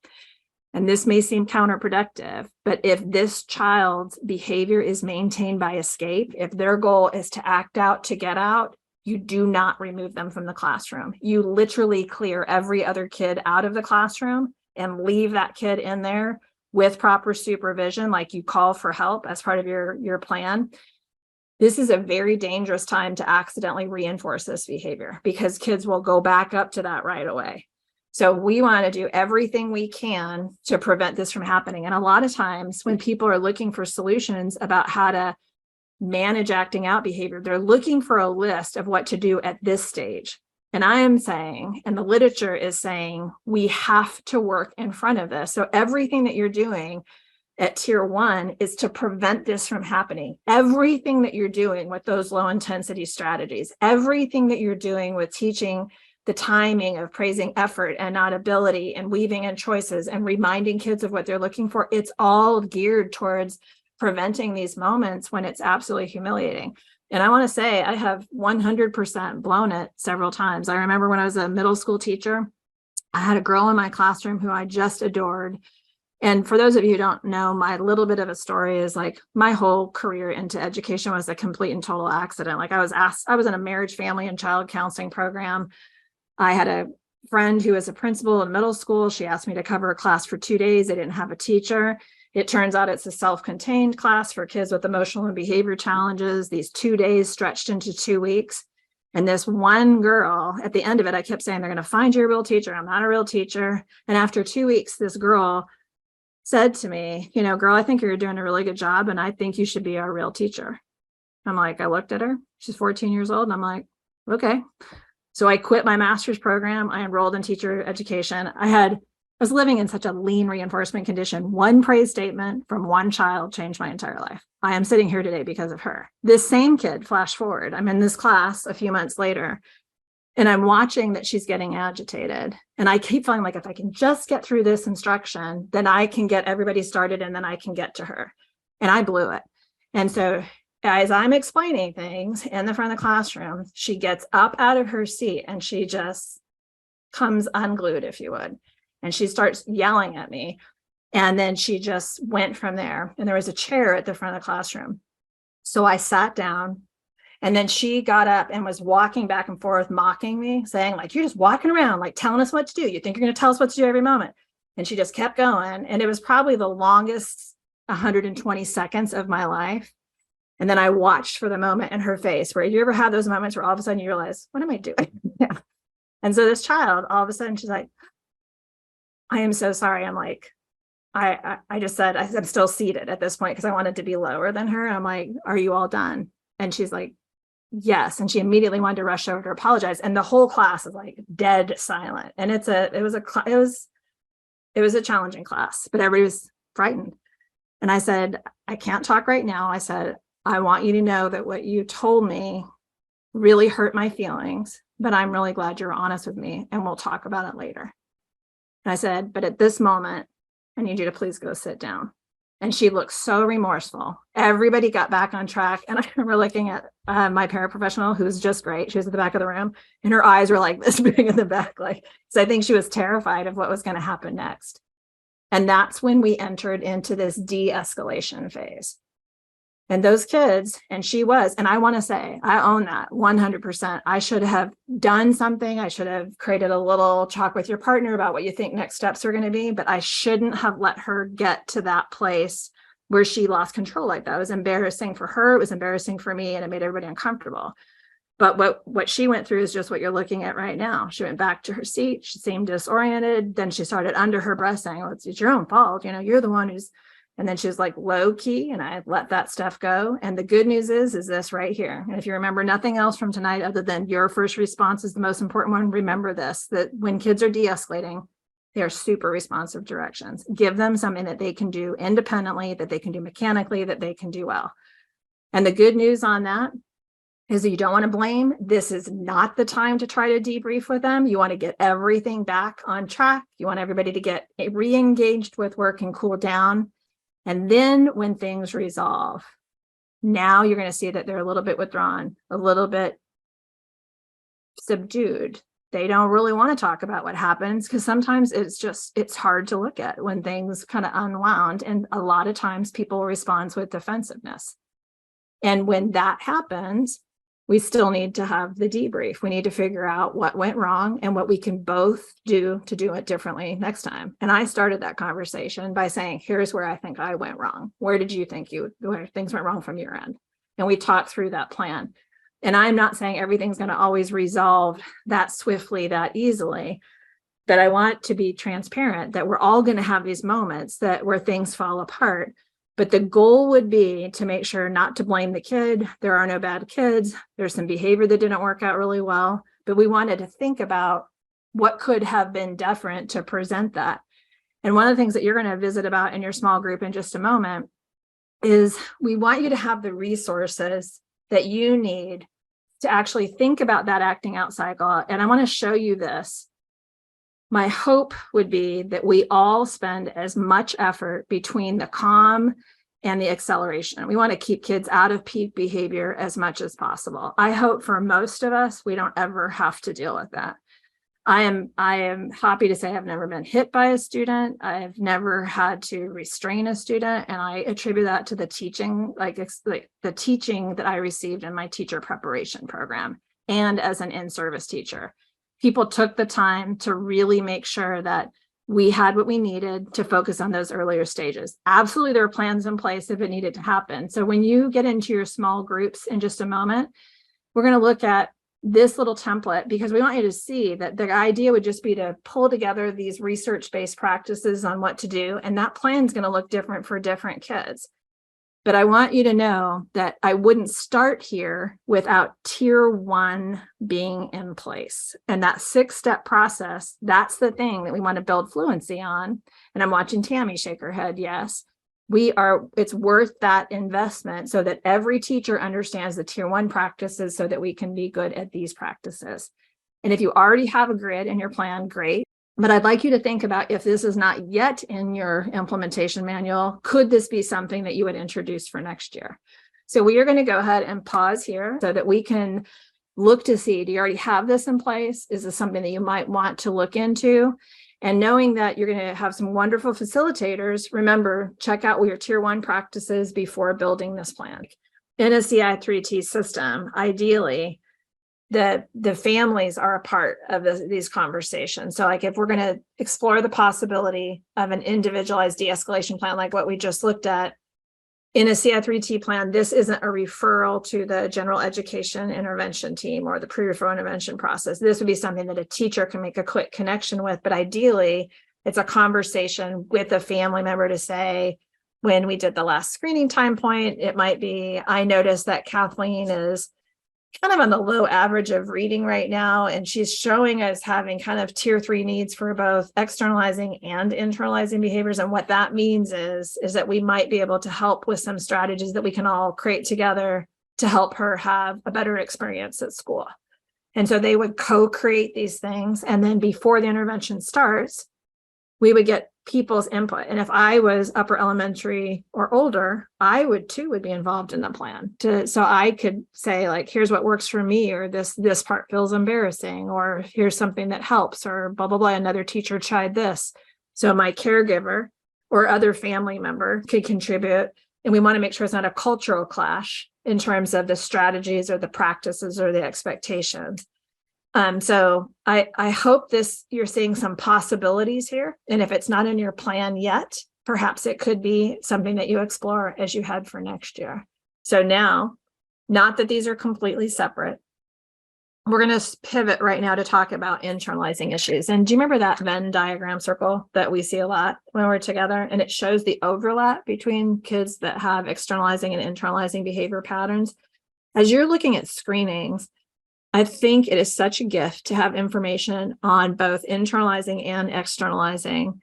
And this may seem counterproductive, but if this child's behavior is maintained by escape, if their goal is to act out, to get out, you do not remove them from the classroom. You literally clear every other kid out of the classroom and leave that kid in there with proper supervision, like you call for help as part of your plan. This is a very dangerous time to accidentally reinforce this behavior, because kids will go back up to that right away. So we want to do everything we can to prevent this from happening. And a lot of times when people are looking for solutions about how to manage acting out behavior, they're looking for a list of what to do at this stage. And I am saying, and the literature is saying, we have to work in front of this. So everything that you're doing at tier 1 is to prevent this from happening. Everything that you're doing with those low intensity strategies, everything that you're doing with teaching the timing of praising effort and not ability and weaving in choices and reminding kids of what they're looking for, it's all geared towards preventing these moments when it's absolutely humiliating. And I want to say I have 100% blown it several times. I remember when I was a middle school teacher, I had a girl in my classroom who I just adored. And for those of you who don't know, my little bit of a story is like my whole career into education was a complete and total accident. Like I was in a marriage, family, and child counseling program. I had a friend who was a principal in middle school. She asked me to cover a class for 2 days. They didn't have a teacher. It turns out it's a self-contained class for kids with emotional and behavior challenges. These 2 days stretched into 2 weeks. And this one girl, at the end of it, I kept saying, they're going to find you a real teacher. I'm not a real teacher. And after 2 weeks, this girl said to me, girl, I think you're doing a really good job, and I think you should be our real teacher. I'm like, I looked at her, she's 14 years old. And I'm like, okay. So I quit my master's program. I enrolled in teacher education. I was living in such a lean reinforcement condition. One praise statement from one child changed my entire life. I am sitting here today because of her. This same kid, flash forward, I'm in this class a few months later, and I'm watching that she's getting agitated. And I keep feeling like if I can just get through this instruction, then I can get everybody started and then I can get to her. And I blew it. And so as I'm explaining things in the front of the classroom, she gets up out of her seat and she just comes unglued, if you would. And she starts yelling at me. And then she just went from there. And there was a chair at the front of the classroom. So I sat down, and then she got up and was walking back and forth, mocking me, saying, like, you're just walking around, like telling us what to do. You think you're going to tell us what to do every moment. And she just kept going. And it was probably the longest 120 seconds of my life. And then I watched for the moment in her face where you ever have those moments where all of a sudden you realize, what am I doing? Yeah. And so this child, all of a sudden, she's like, I am so sorry. I'm like, I just said, I'm still seated at this point because I wanted to be lower than her. I'm like, are you all done? And she's like, yes. And she immediately wanted to rush over to apologize. And the whole class is like dead silent. And it was a challenging class, but everybody was frightened. And I said, I can't talk right now. I said, I want you to know that what you told me really hurt my feelings, but I'm really glad you're honest with me and we'll talk about it later. And I said, but at this moment, I need you to please go sit down. And she looked so remorseful. Everybody got back on track. And I remember looking at my paraprofessional, who was just great. She was at the back of the room and her eyes were like this big in the back. Like, so I think she was terrified of what was going to happen next. And that's when we entered into this de-escalation phase. And those kids, and she was, and I want to say, I own that 100%. I should have done something. I should have created a little talk with your partner about what you think next steps are going to be, but I shouldn't have let her get to that place where she lost control like that. It was embarrassing for her. It was embarrassing for me, and it made everybody uncomfortable. But what she went through is just what you're looking at right now. She went back to her seat. She seemed disoriented. Then she started under her breath saying, well, it's your own fault. You know, you're the one who's. And then she was like low key, and I let that stuff go. And the good news is this right here. And if you remember nothing else from tonight, other than your first response is the most important one, remember this, that when kids are de-escalating, they are super responsive directions. Give them something that they can do independently, that they can do mechanically, that they can do well. And the good news on that is that you don't want to blame. This is not the time to try to debrief with them. You want to get everything back on track. You want everybody to get re-engaged with work and cool down. And then when things resolve, now you're going to see that they're a little bit withdrawn, a little bit subdued. They don't really want to talk about what happens because sometimes it's hard to look at when things kind of unwound. And a lot of times people respond with defensiveness. And when that happens, we still need to have the debrief. We need to figure out what went wrong and what we can both do to do it differently next time. And I started that conversation by saying, here's where I think I went wrong. Where did you think where things went wrong from your end? And we talked through that plan. And I'm not saying everything's going to always resolve that swiftly, that easily, but I want to be transparent that we're all going to have these moments where things fall apart. But the goal would be to make sure not to blame the kid. There are no bad kids. There's some behavior that didn't work out really well, but we wanted to think about what could have been different to present that. And one of the things that you're going to visit about in your small group in just a moment is we want you to have the resources that you need to actually think about that acting out cycle. And I want to show you this. My hope would be that we all spend as much effort between the calm and the acceleration. We want to keep kids out of peak behavior as much as possible. I hope for most of us, we don't ever have to deal with that. I am happy to say I've never been hit by a student. I've never had to restrain a student. And I attribute that to the teaching, like the teaching that I received in my teacher preparation program and as an in-service teacher. People took the time to really make sure that we had what we needed to focus on those earlier stages. Absolutely, there are plans in place if it needed to happen. So when you get into your small groups in just a moment, we're going to look at this little template because we want you to see that the idea would just be to pull together these research-based practices on what to do. And that plan is going to look different for different kids. But I want you to know that I wouldn't start here without tier 1 being in place. And that 6-step process, that's the thing that we want to build fluency on. And I'm watching Tammy shake her head. Yes, it's worth that investment so that every teacher understands the tier 1 practices so that we can be good at these practices. And if you already have a grid in your plan, great. But I'd like you to think about, if this is not yet in your implementation manual, could this be something that you would introduce for next year? So we are going to go ahead and pause here so that we can look to see, do you already have this in place? Is this something that you might want to look into? And knowing that you're going to have some wonderful facilitators, remember, check out your tier 1 practices before building this plan. In a Ci3T system, ideally, the families are a part of these conversations. So like if we're going to explore the possibility of an individualized de-escalation plan, like what we just looked at, in a Ci3T plan, this isn't a referral to the general education intervention team or the pre-referral intervention process. This would be something that a teacher can make a quick connection with, but ideally it's a conversation with a family member to say, when we did the last screening time point, it might be, I noticed that Kathleen is kind of on the low average of reading right now, and she's showing us having kind of tier 3 needs for both externalizing and internalizing behaviors. And what that means is that we might be able to help with some strategies that we can all create together to help her have a better experience at school. And so they would co-create these things, and then before the intervention starts, we would get people's input. And if I was upper elementary or older, I would be involved in the plan so I could say, like, here's what works for me, or this part feels embarrassing, or here's something that helps, or blah, blah, blah. Another teacher tried this. So my caregiver or other family member could contribute. And we want to make sure it's not a cultural clash in terms of the strategies or the practices or the expectations. So I hope you're seeing some possibilities here. And if it's not in your plan yet, perhaps it could be something that you explore as you head for next year. So now, not that these are completely separate, we're going to pivot right now to talk about internalizing issues. And do you remember that Venn diagram circle that we see a lot when we're together? And it shows the overlap between kids that have externalizing and internalizing behavior patterns. As you're looking at screenings, I think it is such a gift to have information on both internalizing and externalizing,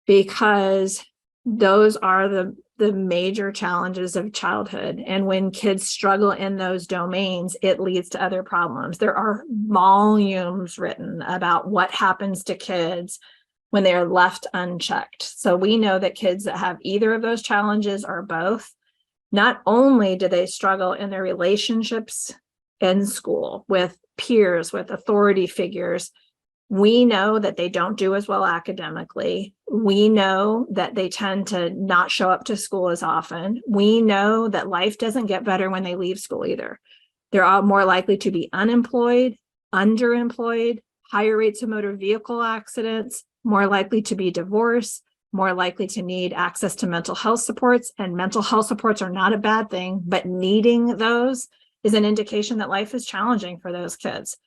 because those are the major challenges of childhood. And when kids struggle in those domains, it leads to other problems. There are volumes written about what happens to kids when they are left unchecked. So we know that kids that have either of those challenges or both, not only do they struggle in their relationships in school with peers, with authority figures, we know that they don't do as well academically. We know that they tend to not show up to school as often. We know that life doesn't get better when they leave school either. They're all more likely to be unemployed, underemployed, higher rates of motor vehicle accidents, more likely to be divorced, more likely to need access to mental health supports. And mental health supports are not a bad thing, but needing those is an indication that life is challenging for those kids.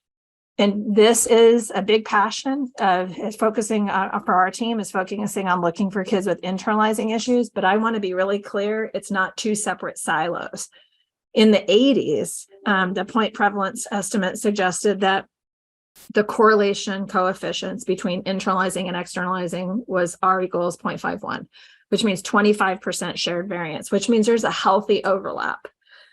And this is a big passion of focusing for our team, is focusing on looking for kids with internalizing issues. But I want to be really clear, it's not two separate silos. In the 80s, the point prevalence estimate suggested that the correlation coefficients between internalizing and externalizing was R equals 0.51, which means 25% shared variance, which means there's a healthy overlap.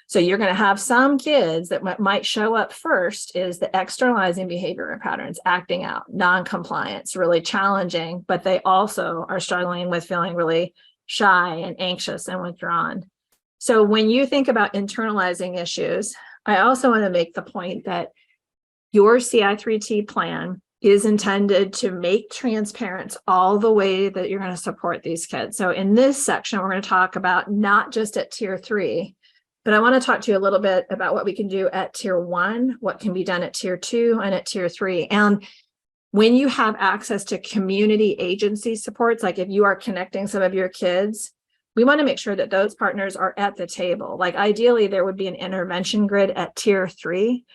So you're going to have some kids that might show up first is the externalizing behavior patterns, acting out, non-compliance, really challenging, but they also are struggling with feeling really shy and anxious and withdrawn. So when you think about internalizing issues, I also want to make the point that your Ci3T plan is intended to make transparent all the way that you're going to support these kids. So in this section, we're going to talk about not just at tier 3, but I want to talk to you a little bit about what we can do at tier 1, what can be done at tier 2 and at tier 3. And when you have access to community agency supports, like if you are connecting some of your kids, we want to make sure that those partners are at the table. Like ideally, there would be an intervention grid at tier 3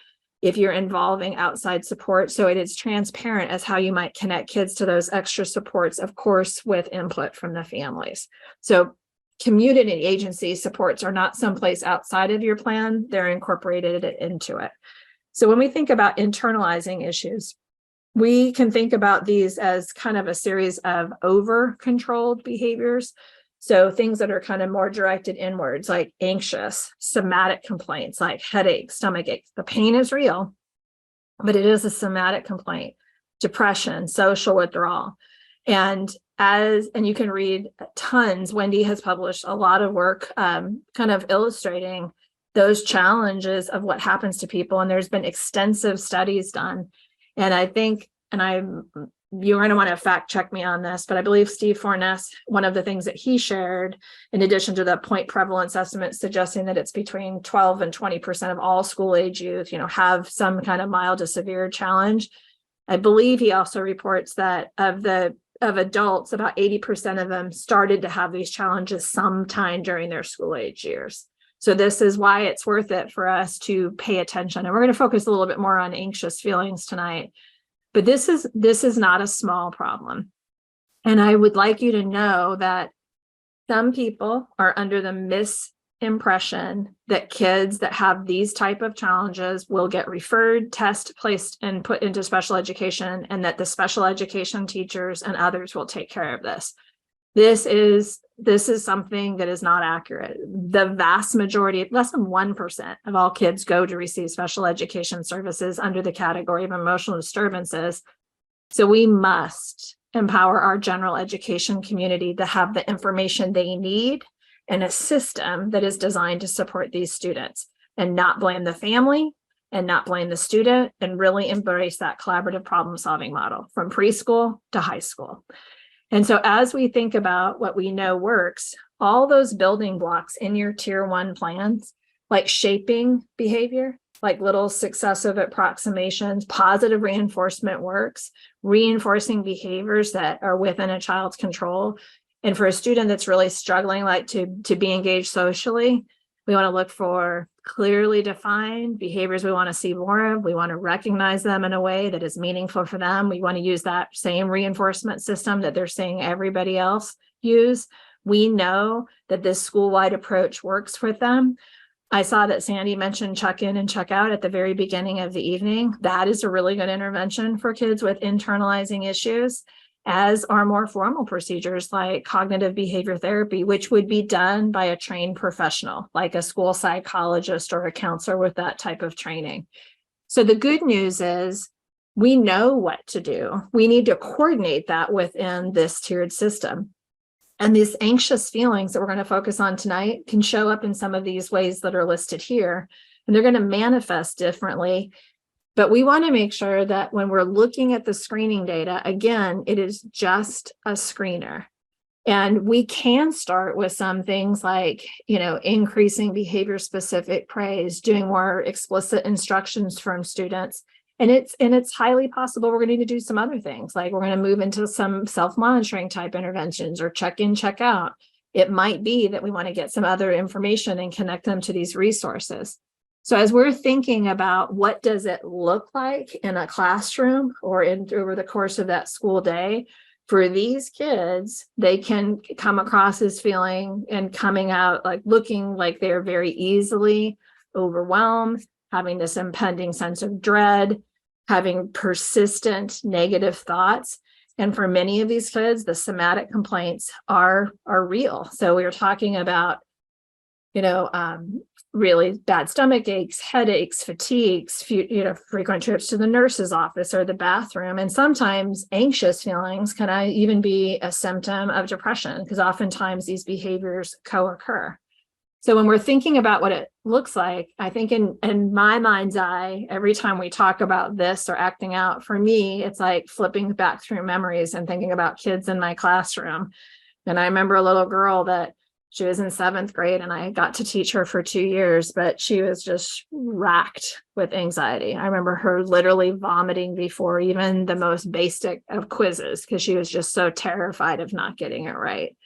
if you're involving outside support. So it is transparent as how you might connect kids to those extra supports, of course, with input from the families. So community agency supports are not someplace outside of your plan, they're incorporated into it. So when we think about internalizing issues, we can think about these as kind of a series of over-controlled behaviors. So things that are kind of more directed inwards, like anxious, somatic complaints, like headaches, stomach aches. The pain is real, but it is a somatic complaint. Depression, social withdrawal. And you can read tons. Wendy has published a lot of work kind of illustrating those challenges of what happens to people. And there's been extensive studies done. And I think, you're going to want to fact check me on this, but I believe Steve Forness, one of the things that he shared, in addition to the point prevalence estimate suggesting that it's between 12 and 20% of all school age youth, have some kind of mild to severe challenge. I believe he also reports that of adults, about 80% of them started to have these challenges sometime during their school age years. So this is why it's worth it for us to pay attention. And we're going to focus a little bit more on anxious feelings tonight. But this is not a small problem. And I would like you to know that some people are under the misimpression that kids that have these type of challenges will get referred, placed, and put into special education, and that the special education teachers and others will take care of this. This is something that is not accurate. The vast majority, less than 1% of all kids go to receive special education services under the category of emotional disturbances. So we must empower our general education community to have the information they need and a system that is designed to support these students, and not blame the family and not blame the student, and really embrace that collaborative problem solving model from preschool to high school. And so as we think about what we know works, all those building blocks in your tier 1 plans, like shaping behavior, like little successive approximations, positive reinforcement works, reinforcing behaviors that are within a child's control. And for a student that's really struggling, like to be engaged socially, we want to look for clearly defined behaviors we want to see more of. We want to recognize them in a way that is meaningful for them. We want to use that same reinforcement system that they're seeing everybody else use. We know that this school-wide approach works with them. I saw that Sandy mentioned check in and check out at the very beginning of the evening. That is a really good intervention for kids with internalizing issues, as are more formal procedures like cognitive behavior therapy, which would be done by a trained professional, like a school psychologist or a counselor with that type of training. So the good news is we know what to do. We need to coordinate that within this tiered system. And these anxious feelings that we're going to focus on tonight can show up in some of these ways that are listed here, and they're going to manifest differently. But we want to make sure that when we're looking at the screening data, again, it is just a screener. And we can start with some things like, increasing behavior specific praise, doing more explicit instructions from students. And it's highly possible we're going to need to do some other things, like we're going to move into some self-monitoring type interventions or check in, check out. It might be that we want to get some other information and connect them to these resources. So as we're thinking about what does it look like in a classroom or over the course of that school day, for these kids, they can come across as feeling and coming out like looking like they're very easily overwhelmed, having this impending sense of dread, having persistent negative thoughts. And for many of these kids, the somatic complaints are real. So we were talking about, really bad stomach aches, headaches, fatigues, frequent trips to the nurse's office or the bathroom. And sometimes anxious feelings can even be a symptom of depression, because oftentimes these behaviors co-occur. So when we're thinking about what it looks like, I think in my mind's eye, every time we talk about this or acting out, for me, it's like flipping back through memories and thinking about kids in my classroom. And I remember a little girl that she was in 7th grade, and I got to teach her for 2 years, but she was just racked with anxiety. I remember her literally vomiting before even the most basic of quizzes, because she was just so terrified of not getting it right.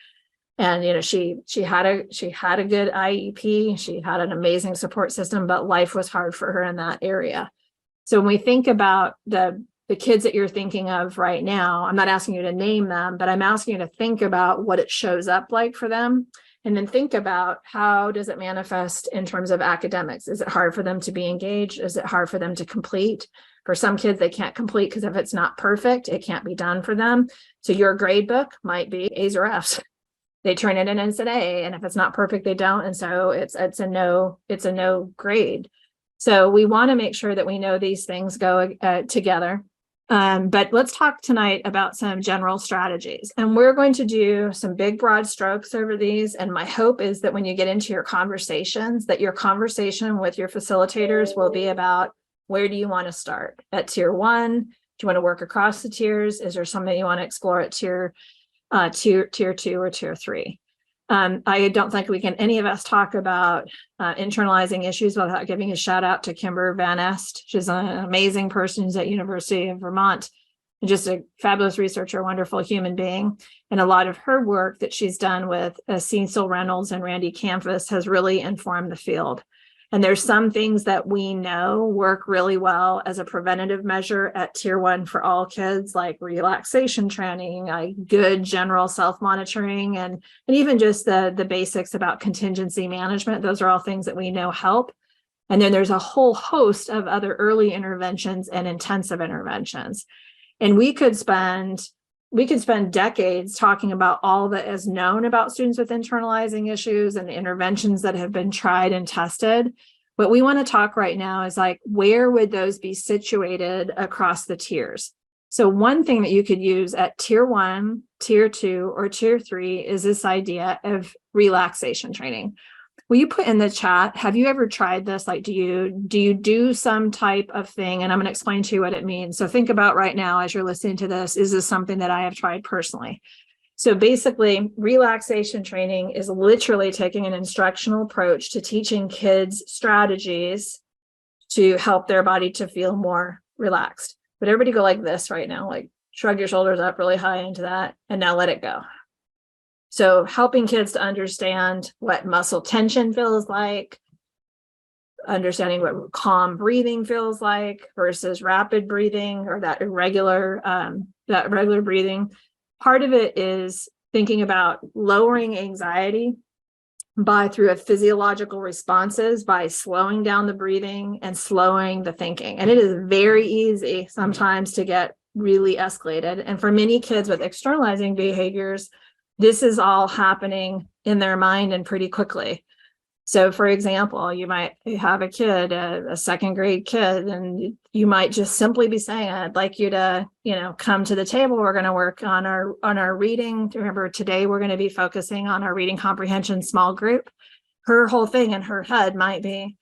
And, she had a good IEP. She had an amazing support system, but life was hard for her in that area. So when we think about the the kids that you're thinking of right now, I'm not asking you to name them, but I'm asking you to think about what it shows up like for them. And then think about, how does it manifest in terms of academics? Is it hard for them to be engaged? Is it hard for them to complete? For some kids, they can't complete because if it's not perfect, it can't be done for them. So your grade book might be A's or F's. They turn it in and it's an A, and if it's not perfect, they don't. And so it's a no grade. So we want to make sure that we know these things go together. But let's talk tonight about some general strategies, and we're going to do some big broad strokes over these. And my hope is that when you get into your conversations, that your conversation with your facilitators will be about, where do you want to start at tier 1? Do you want to work across the tiers? Is there something you want to explore at tier 2 or tier 3? I don't think we can, any of us, talk about internalizing issues without giving a shout out to Kimber Van Est. She's an amazing person. She's at University of Vermont, and just a fabulous researcher, wonderful human being. And a lot of her work that she's done with Cecil Reynolds and Randy Campus has really informed the field. And there's some things that we know work really well as a preventative measure at tier 1 for all kids, like relaxation training, good general self-monitoring, and even just the basics about contingency management. Those are all things that we know help. And then there's a whole host of other early interventions and intensive interventions. And we could spend decades talking about all that is known about students with internalizing issues and the interventions that have been tried and tested. What we want to talk right now is, like, where would those be situated across the tiers? So one thing that you could use at tier 1, tier 2, or tier 3 is this idea of relaxation training. Will you put in the chat, have you ever tried this? Like, do you do some type of thing? And I'm going to explain to you what it means. So think about right now, as you're listening to this, is this something that I have tried personally? So basically, relaxation training is literally taking an instructional approach to teaching kids strategies to help their body to feel more relaxed. But everybody go like this right now, like shrug your shoulders up really high into that, and now let it go. So helping kids to understand what muscle tension feels like, understanding what calm breathing feels like versus rapid breathing, or that irregular, regular breathing. Part of it is thinking about lowering anxiety through physiological responses, by slowing down the breathing and slowing the thinking. And it is very easy sometimes to get really escalated. And for many kids with externalizing behaviors, this is all happening in their mind and pretty quickly. So for example, you might have a kid, a second grade kid, and you might just simply be saying, I'd like you to, come to the table. We're going to work on our reading. Remember, today we're going to be focusing on our reading comprehension small group. Her whole thing in her head might be,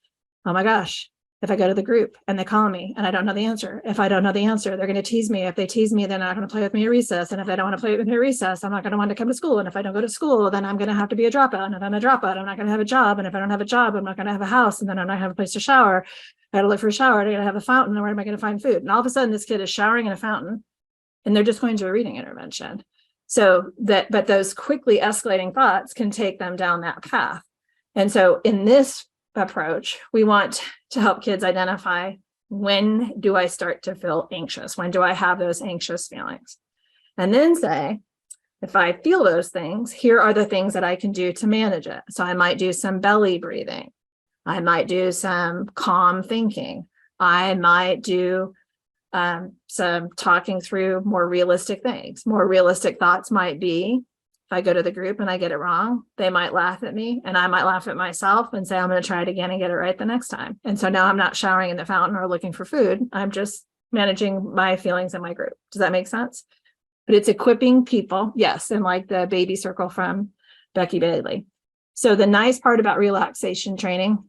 oh my gosh, if I go to the group and they call me and I don't know the answer, if I don't know the answer, they're going to tease me. If they tease me, they're not going to play with me at recess. And if they don't want to play with me at recess, I'm not going to want to come to school. And if I don't go to school, then I'm going to have to be a dropout. And if I'm a dropout, I'm not going to have a job. And if I don't have a job, I'm not going to have a house. And then I'm not going to have a place to shower. I got to look for a shower. I got to have a fountain. And where am I going to find food? And all of a sudden, this kid is showering in a fountain, and they're just going to a reading intervention. But those quickly escalating thoughts can take them down that path. And so in this approach, we want to help kids identify, when do I start to feel anxious? When do I have those anxious feelings? And then say, if I feel those things, here are the things that I can do to manage it. So I might do some belly breathing. I might do some calm thinking. I might do some talking through more realistic things. More realistic thoughts might be, if I go to the group and I get it wrong, they might laugh at me, and I might laugh at myself and say, I'm going to try it again and get it right the next time. And so now I'm not showering in the fountain or looking for food. I'm just managing my feelings in my group. Does that make sense? But it's equipping people. Yes. And like the baby circle from Becky Bailey. So the nice part about relaxation training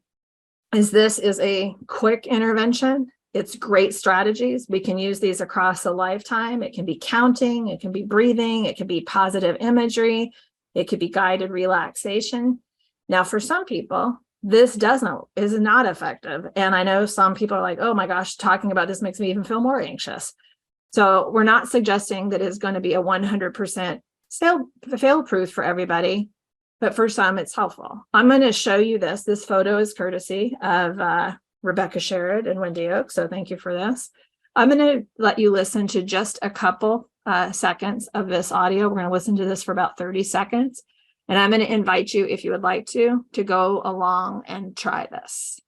is this is a quick intervention. It's great strategies. We can use these across a lifetime. It can be counting, it can be breathing, it can be positive imagery, it could be guided relaxation. Now, for some people, this is not effective. And I know some people are like, oh my gosh, talking about this makes me even feel more anxious. So we're not suggesting that it's going to be a 100% fail-proof for everybody, but for some, it's helpful. I'm going to show you this. This photo is courtesy of Rebecca Sherrod and Wendy Oak. So thank you for this. I'm going to let you listen to just a couple seconds of this audio. We're going to listen to this for about 30 seconds. And I'm going to invite you, if you would like to go along and try this.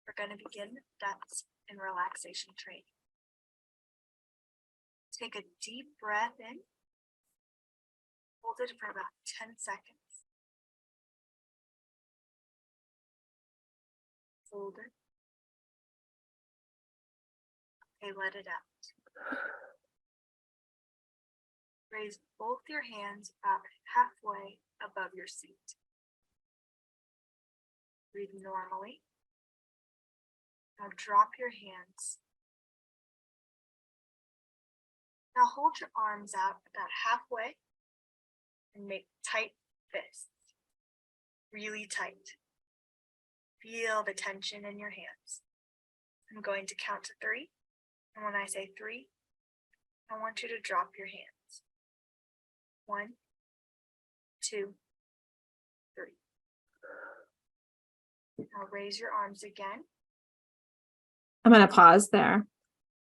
We're going to begin depth and relaxation training. Take a deep breath in. Hold it for about 10 seconds. Hold it. Okay, let it out. Raise both your hands about halfway above your seat. Breathe normally. Now drop your hands. Now hold your arms out about halfway and make tight fists. Really tight. Feel the tension in your hands. I'm going to count to 3. And when I say 3, I want you to drop your hands. 1, 2, 3. Now raise your arms again. I'm going to pause there.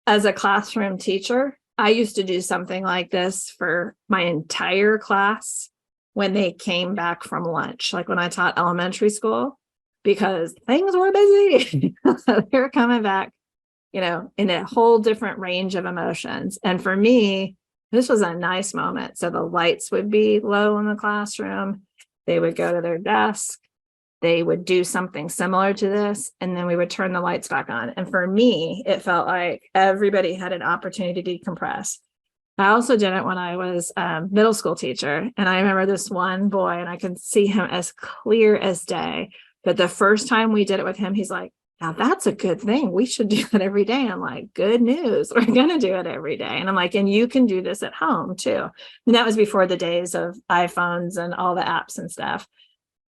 As a classroom teacher, I used to do something like this for my entire class when they came back from lunch, like when I taught elementary school, because things were busy. They were coming back, you know, in a whole different range of emotions. And for me, this was a nice moment. So the lights would be low in the classroom. They would go to their desk. They would do something similar to this, and then we would turn the lights back on. And for me, it felt like everybody had an opportunity to decompress. I also did it when I was a middle school teacher. And I remember this one boy, and I could see him as clear as day. But the first time we did it with him, he's like, now that's a good thing. We should do it every day. I'm like, good news. We're going to do it every day. And I'm like, and you can do this at home too. And that was before the days of iPhones and all the apps and stuff.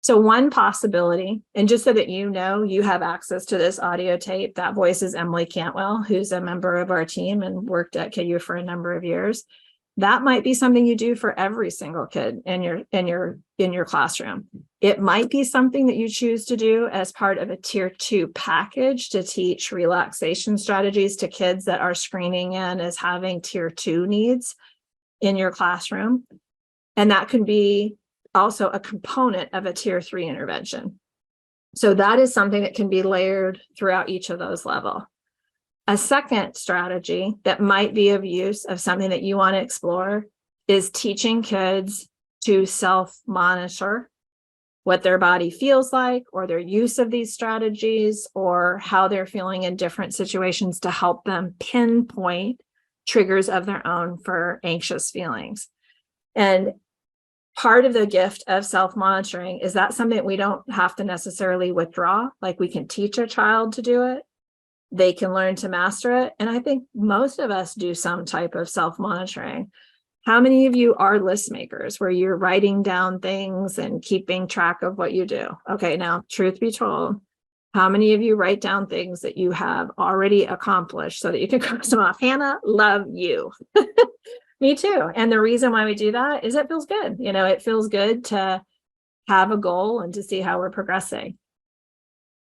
So one possibility, and just so that you know, you have access to this audio tape. That voice is Emily Cantwell, who's a member of our team and worked at KU for a number of years. That might be something you do for every single kid in your classroom. It might be something that you choose to do as part of a tier 2 package to teach relaxation strategies to kids that are screening in as having tier 2 needs in your classroom. And that can be also a component of a tier 3 intervention. So that is something that can be layered throughout each of those levels. A second strategy that might be of use of something that you want to explore is teaching kids to self-monitor what their body feels like, or their use of these strategies, or how they're feeling in different situations to help them pinpoint triggers of their own for anxious feelings. And part of the gift of self-monitoring is that something that we don't have to necessarily withdraw. Like, we can teach a child to do it. They can learn to master it. And I think most of us do some type of self-monitoring. How many of you are list makers where you're writing down things and keeping track of what you do? Okay, now, truth be told, how many of you write down things that you have already accomplished so that you can cross them off? Hannah, love you. Me too. And the reason why we do that is it feels good. You know, it feels good to have a goal and to see how we're progressing.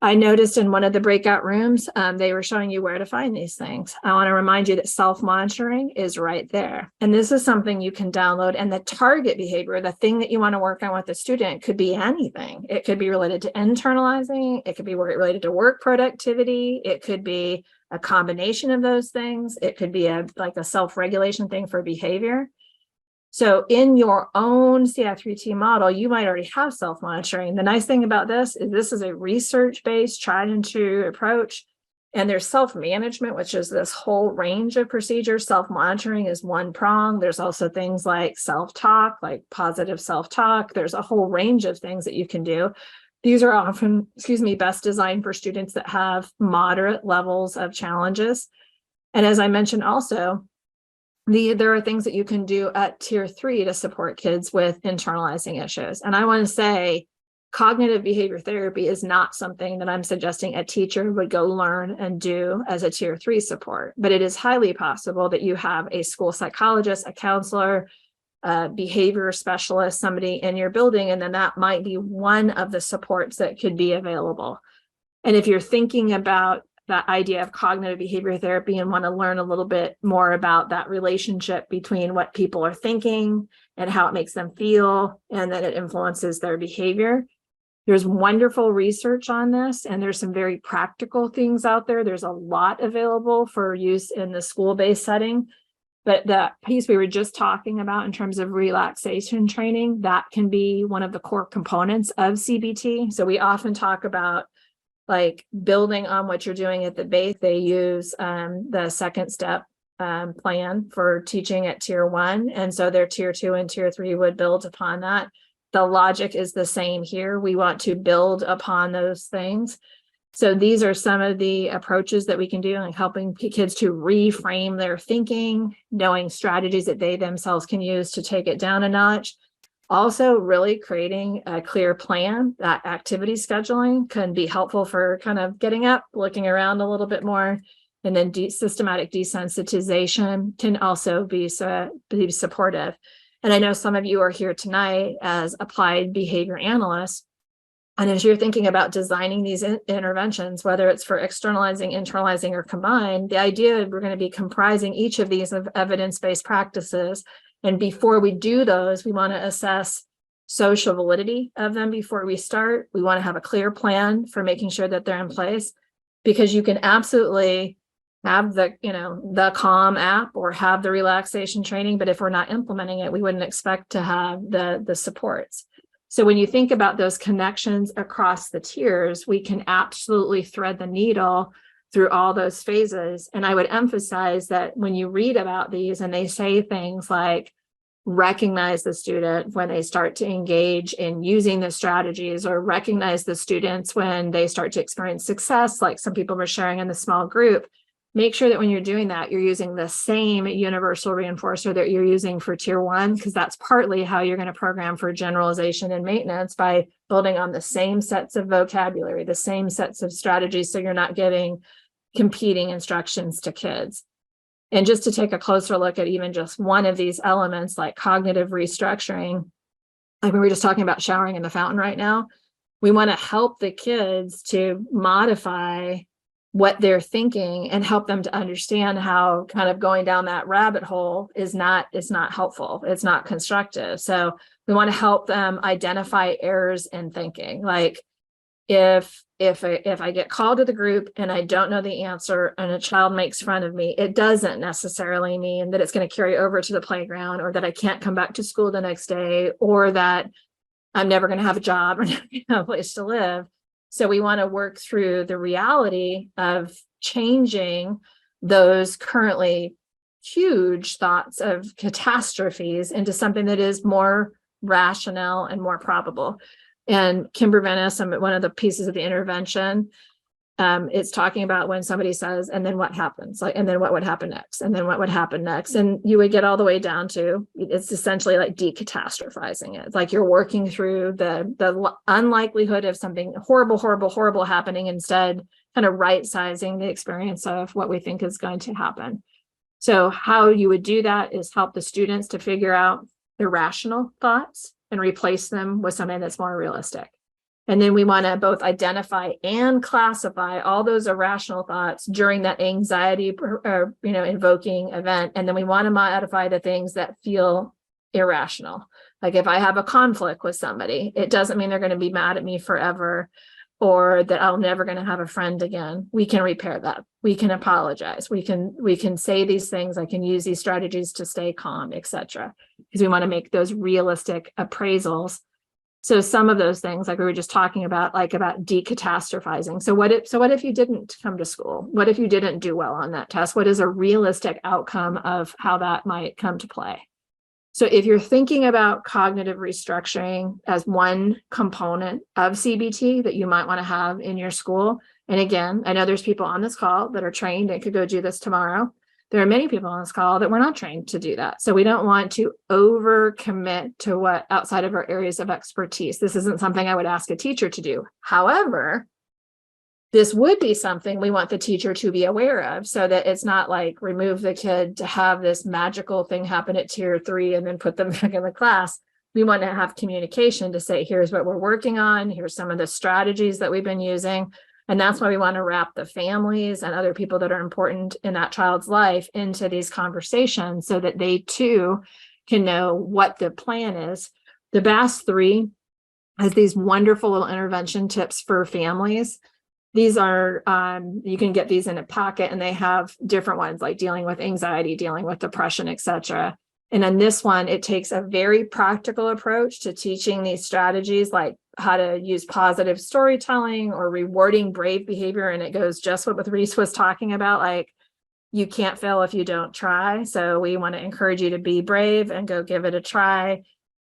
I noticed in one of the breakout rooms, they were showing you where to find these things. I want to remind you that self-monitoring is right there. And this is something you can download. And the target behavior, the thing that you want to work on with the student, could be anything. It could be related to internalizing. It could be related to work productivity. It could be a combination of those things. It could be like a self-regulation thing for behavior. So in your own Ci3T model, you might already have self-monitoring. The nice thing about this is a research-based, tried and true approach. And there's self-management, which is this whole range of procedures. Self-monitoring is one prong. There's also things like self-talk, like positive self-talk. There's a whole range of things that you can do. These are often, best designed for students that have moderate levels of challenges. And as I mentioned also, there are things that you can do at tier 3 to support kids with internalizing issues. And I want to say cognitive behavior therapy is not something that I'm suggesting a teacher would go learn and do as a tier 3 support, but it is highly possible that you have a school psychologist, a counselor, a behavior specialist, somebody in your building, and then that might be one of the supports that could be available. And if you're thinking about that idea of cognitive behavior therapy and want to learn a little bit more about that relationship between what people are thinking and how it makes them feel, and that it influences their behavior, there's wonderful research on this, and there's some very practical things out there. There's a lot available for use in the school-based setting. But that piece we were just talking about in terms of relaxation training, that can be one of the core components of CBT. So we often talk about like building on what you're doing at the base. They use the second step plan for teaching at tier 1. And so their tier 2 and tier 3 would build upon that. The logic is the same here. We want to build upon those things. So these are some of the approaches that we can do, like helping kids to reframe their thinking, knowing strategies that they themselves can use to take it down a notch. Also, really creating a clear plan. That activity scheduling can be helpful for kind of getting up, looking around a little bit more, and then systematic desensitization can also be supportive. And I know some of you are here tonight as applied behavior analysts. And as you're thinking about designing these interventions, whether it's for externalizing, internalizing, or combined, the idea we're going to be comprising each of these of evidence-based practices. And before we do those, we want to assess social validity of them before we start. We want to have a clear plan for making sure that they're in place, because you can absolutely have the Calm app or have the relaxation training, but if we're not implementing it, we wouldn't expect to have the supports. So when you think about those connections across the tiers, we can absolutely thread the needle through all those phases. And I would emphasize that when you read about these and they say things like recognize the student when they start to engage in using the strategies, or recognize the students when they start to experience success, like some people were sharing in the small group, make sure that when you're doing that, you're using the same universal reinforcer that you're using for tier 1, because that's partly how you're going to program for generalization and maintenance, by building on the same sets of vocabulary, the same sets of strategies, so you're not giving competing instructions to kids. And just to take a closer look at even just one of these elements, like cognitive restructuring, like we were just talking about showering in the fountain right now, we want to help the kids to modify what they're thinking and help them to understand how kind of going down that rabbit hole is not helpful. It's not constructive. So we want to help them identify errors in thinking. Like if I get called to the group and I don't know the answer and a child makes fun of me, it doesn't necessarily mean that it's going to carry over to the playground, or that I can't come back to school the next day, or that I'm never going to have a job or a place to live. So we want to work through the reality of changing those currently huge thoughts of catastrophes into something that is more rational and more probable. And Kimber Venice, one of the pieces of the intervention, it's talking about when somebody says, and then what happens? Like, and then what would happen next? And then what would happen next? And you would get all the way down to, it's essentially like decatastrophizing it. It's like you're working through the unlikelihood of something horrible happening, instead kind of right-sizing the experience of what we think is going to happen. So how you would do that is help the students to figure out irrational thoughts and replace them with something that's more realistic. And then we want to both identify and classify all those irrational thoughts during that anxiety invoking event. And then we want to modify the things that feel irrational. Like if I have a conflict with somebody, it doesn't mean they're going to be mad at me forever, or that I'm never going to have a friend again. We can repair that. We can apologize. We can say these things. I can use these strategies to stay calm, etc. Because we want to make those realistic appraisals. So some of those things, like we were just talking about, like about decatastrophizing. So what if you didn't come to school? What if you didn't do well on that test? What is a realistic outcome of how that might come to play? So if you're thinking about cognitive restructuring as one component of CBT that you might want to have in your school, and again, I know there's people on this call that are trained and could go do this tomorrow. There are many people on this call that we're not trained to do that. So we don't want to overcommit to what outside of our areas of expertise. This isn't something I would ask a teacher to do. However, this would be something we want the teacher to be aware of, so that it's not like remove the kid to have this magical thing happen at tier 3 and then put them back in the class. We want to have communication to say, here's what we're working on. Here's some of the strategies that we've been using. And that's why we want to wrap the families and other people that are important in that child's life into these conversations, so that they too can know what the plan is. The BAS 3 has these wonderful little intervention tips for families. These are, you can get these in a packet, and they have different ones like dealing with anxiety, dealing with depression, etc. And on this one, it takes a very practical approach to teaching these strategies, like how to use positive storytelling or rewarding brave behavior. And it goes just what Reese was talking about, like you can't fail if you don't try. So we want to encourage you to be brave and go give it a try.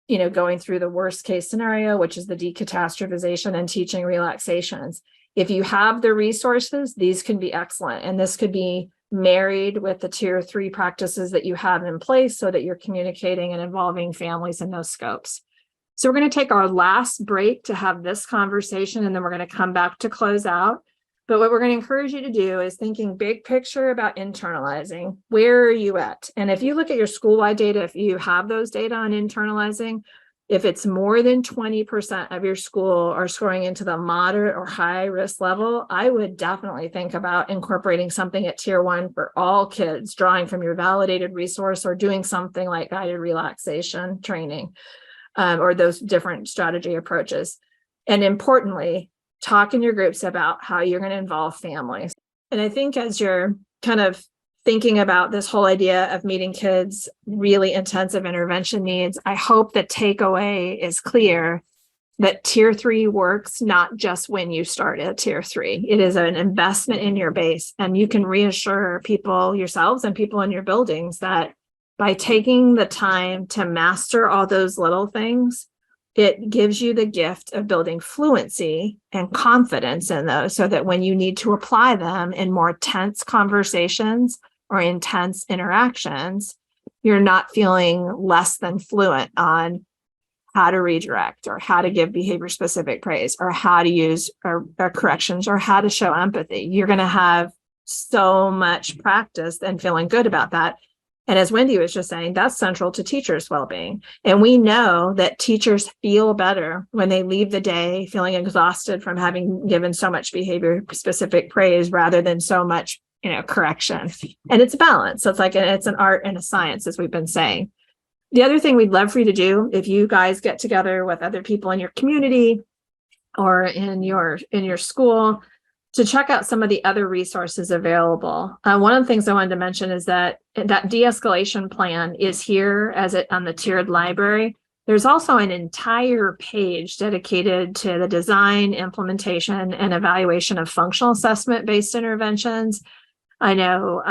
You know, going through the worst case scenario, which is the decatastrophization, and teaching relaxations. If you have the resources, these can be excellent. And this could be married with the tier 3 practices that you have in place, so that you're communicating and involving families in those scopes. So we're going to take our last break to have this conversation, and then we're going to come back to close out. But what we're going to encourage you to do is thinking big picture about internalizing. Where are you at? And if you look at your school-wide data, if you have those data on internalizing, if it's more than 20% of your school are scoring into the moderate or high risk level, I would definitely think about incorporating something at tier 1 for all kids, drawing from your validated resource, or doing something like guided relaxation training, or those different strategy approaches. And importantly, talk in your groups about how you're going to involve families. And I think as you're kind of thinking about this whole idea of meeting kids' really intensive intervention needs, I hope the takeaway is clear that tier 3 works not just when you start at tier 3. It is an investment in your base, and you can reassure people, yourselves and people in your buildings, that by taking the time to master all those little things, it gives you the gift of building fluency and confidence in those, so that when you need to apply them in more tense conversations or intense interactions, you're not feeling less than fluent on how to redirect, or how to give behavior specific praise, or how to use or corrections, or how to show empathy. You're going to have so much practice and feeling good about that. And as Wendy was just saying, that's central to teachers' well-being. And we know that teachers feel better when they leave the day feeling exhausted from having given so much behavior specific praise rather than so much, correction. And it's a balance. So it's an art and a science, as we've been saying. The other thing we'd love for you to do, if you guys get together with other people in your community or in your school, to check out some of the other resources available. One of the things I wanted to mention is that de-escalation plan is here on the tiered library. There's also an entire page dedicated to the design, implementation, and evaluation of functional assessment-based interventions. I know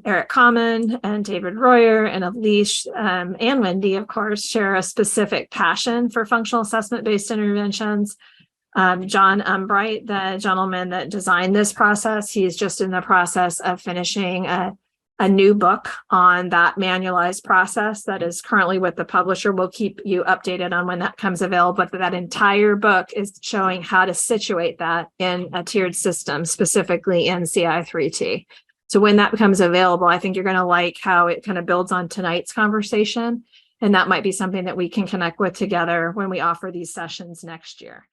Eric Common and David Royer and Elise and Wendy, of course, share a specific passion for functional assessment-based interventions. John Umbright, the gentleman that designed this process, he's just in the process of finishing a new book on that manualized process that is currently with the publisher. We'll keep you updated on when that comes available, but that entire book is showing how to situate that in a tiered system, specifically in Ci3T. So when that becomes available, I think you're going to like how it kind of builds on tonight's conversation. And that might be something that we can connect with together when we offer these sessions next year.